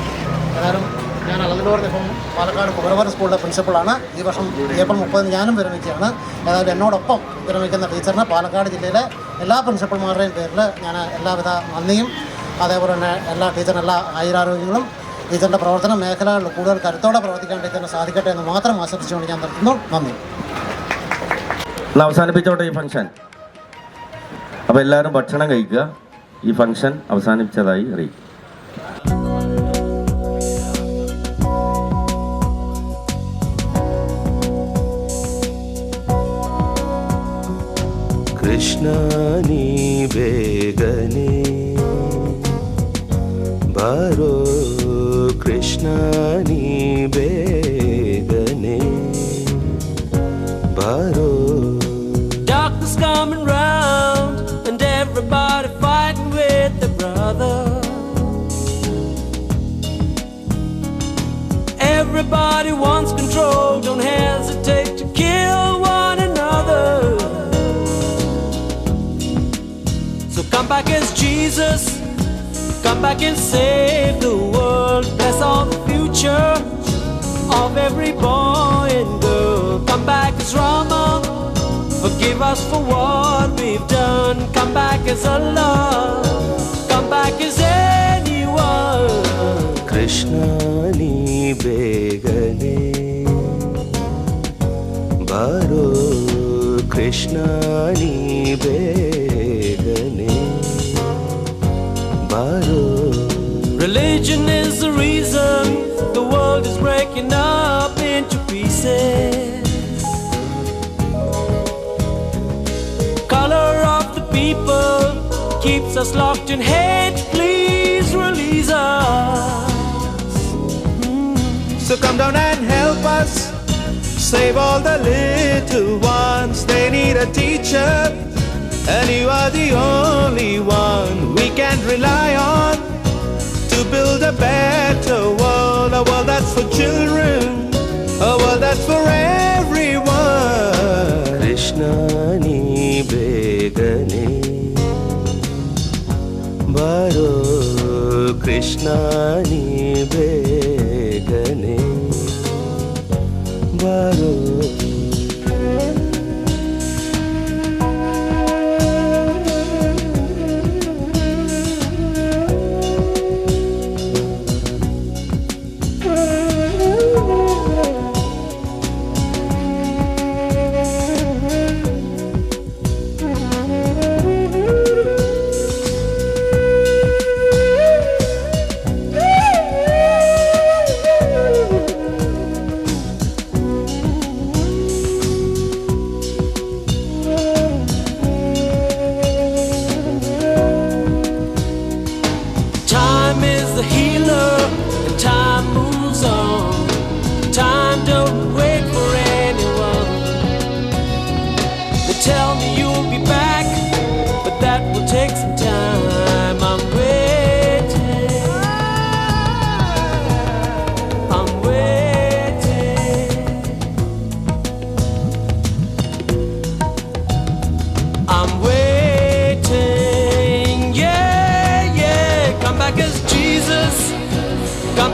ഏതായാലും ഞാൻ അലനല്ലൂരിൽ ഇപ്പം പാലക്കാട് കുമരവരം സ്കൂളിലെ പ്രിൻസിപ്പളാണ്. ഈ വർഷം ഏപ്രിൽ 30 ഞാനും വിരമിക്കുകയാണ്. ഏതായാലും എന്നോടൊപ്പം വിരമിക്കുന്ന ടീച്ചറിന് പാലക്കാട് ജില്ലയിലെ എല്ലാ പ്രിൻസിപ്പൽമാരുടെയും പേരിൽ ഞാൻ എല്ലാവിധ നന്ദിയും അതേപോലെ തന്നെ ടീച്ചറിന് എല്ലാ ആയുരാരോഗ്യങ്ങളും ടീച്ചറിൻ്റെ പ്രവർത്തന മേഖലകളിൽ കൂടുതൽ കരുത്തോടെ പ്രവർത്തിക്കാൻ ടീച്ചറിന് സാധിക്കട്ടെ എന്ന് മാത്രം ആശംസിച്ചുകൊണ്ട് ഞാൻ നിർത്തുന്നു. നന്ദി. അവസാനിപ്പിച്ചോട്ടെ ഈ ഫംഗ്ഷൻ. അപ്പോൾ എല്ലാവരും ഭക്ഷണം കഴിക്കുക. ഈ ഫംഗ്ഷൻ അവസാനിപ്പിച്ചതായി അറിയിക്കും. ಕೃಷ್ಣ ನೀ ಬೇಗನೆ ಬಾರೋ, ಕೃಷ್ಣ ನೀ ಬೇಗನೆ ಬಾರೋ. Darkness coming round and everybody fighting with their brother. Everybody wants control, don't hesitate to kill one another. So come back as Jesus, come back and save the world. Bless all the future of every boy and girl. Come back as Rama, forgive us for what we've done. Come back as Allah, come back as anyone. Krishna ನೀ ಬೇಗನೆ ಬಾರೋ, ಕೃಷ್ಣ ನೀ ಬೇಗನೆ ಬಾರೋ. Religion is the reason the world is breaking up into pieces. Color of the people keeps us locked in hate. Please release us. So come down and help us save all the little ones. They need a teacher, and you are the only one we can rely on to build a better world. A world that's for children, a world that's for everyone. Krishna ನೀ ಬೇಗನೆ ಬಾರೋ, ಕೃಷ್ಣ ನೀ ಬೇಗನೆ ಬಾರೋ.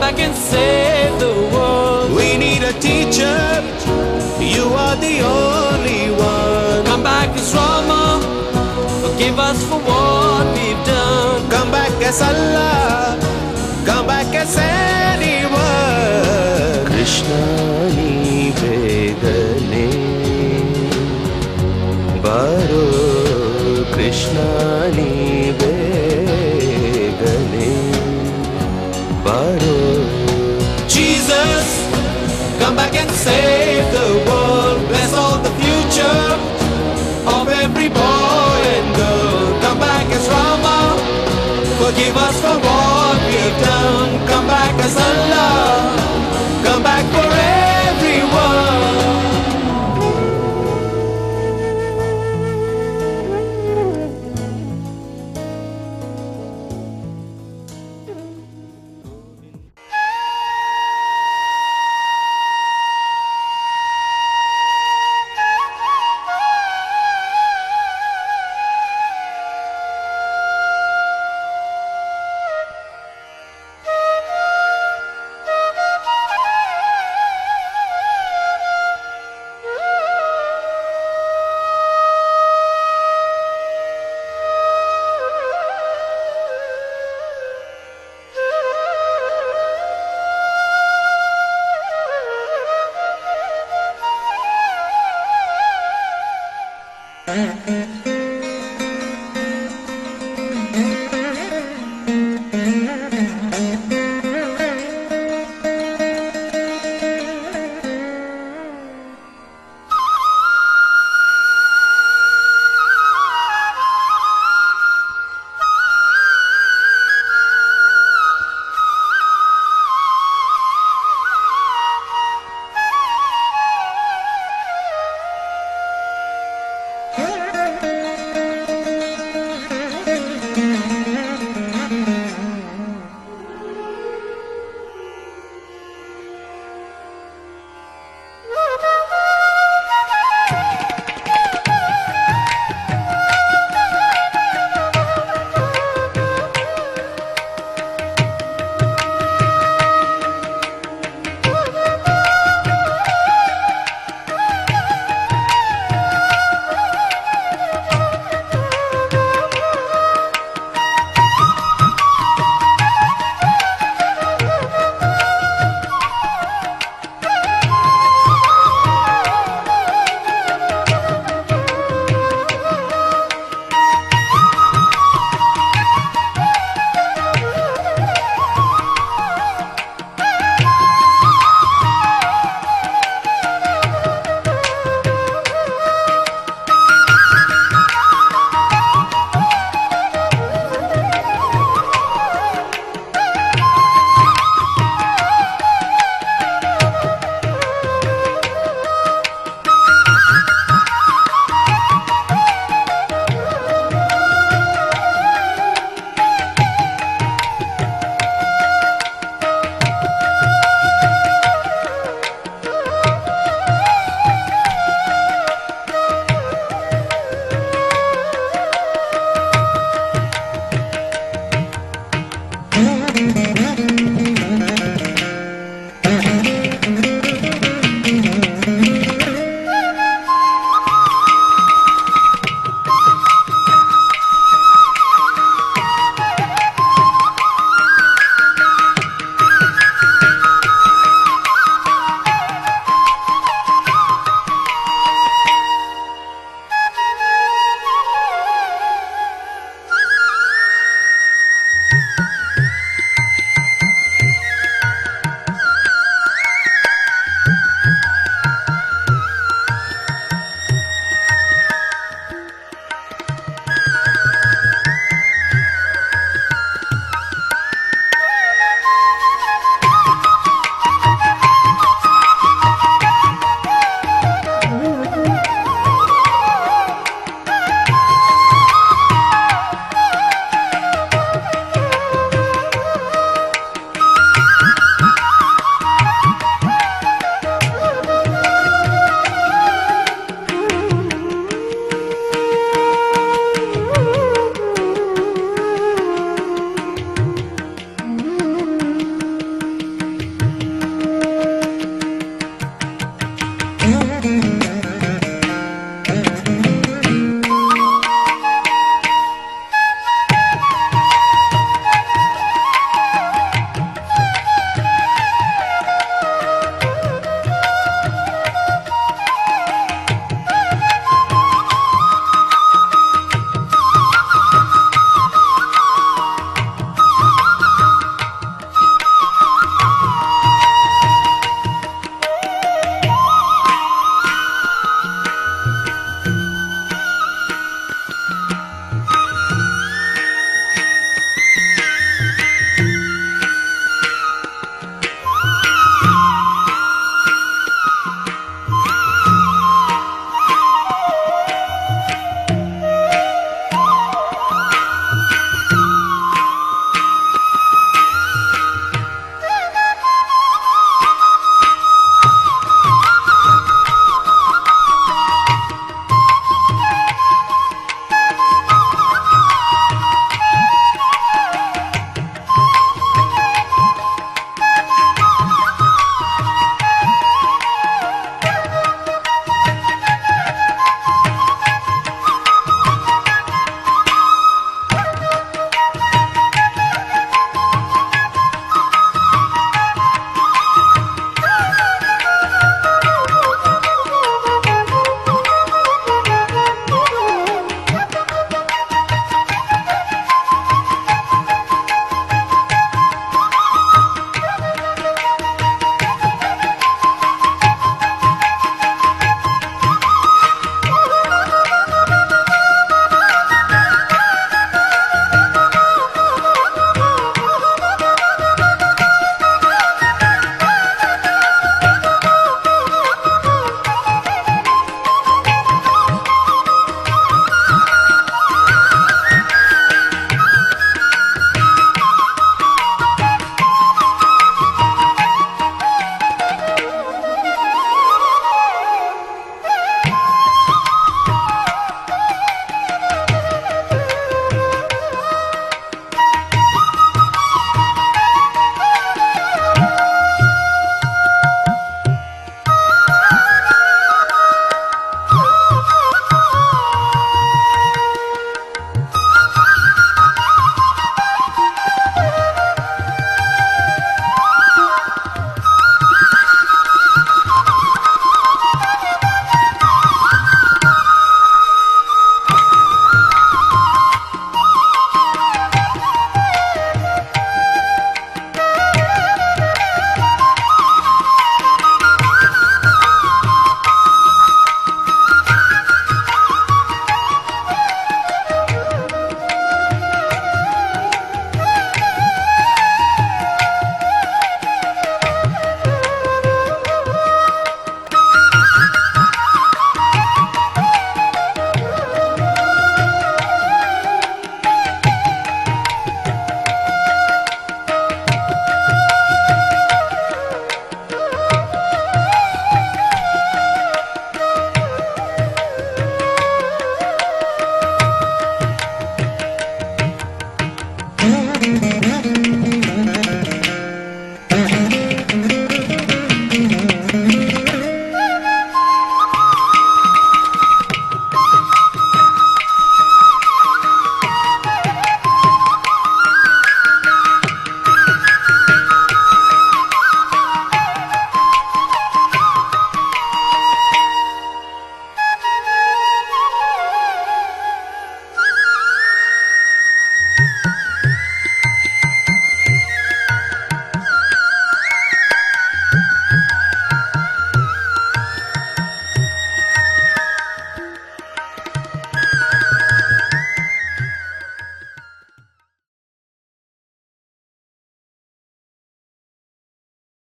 back and save the world. We need a teacher, you are the only one. Come back as Rama, forgive us for what we've done. Come back as Allah, come back as anyone. Krishna ni vedane baro, Krishna ni vedane baro. Jesus, come back and save the world. Bless all the future of every boy and girl. Come back as Rama, forgive us for what we've done. Come back as Allah,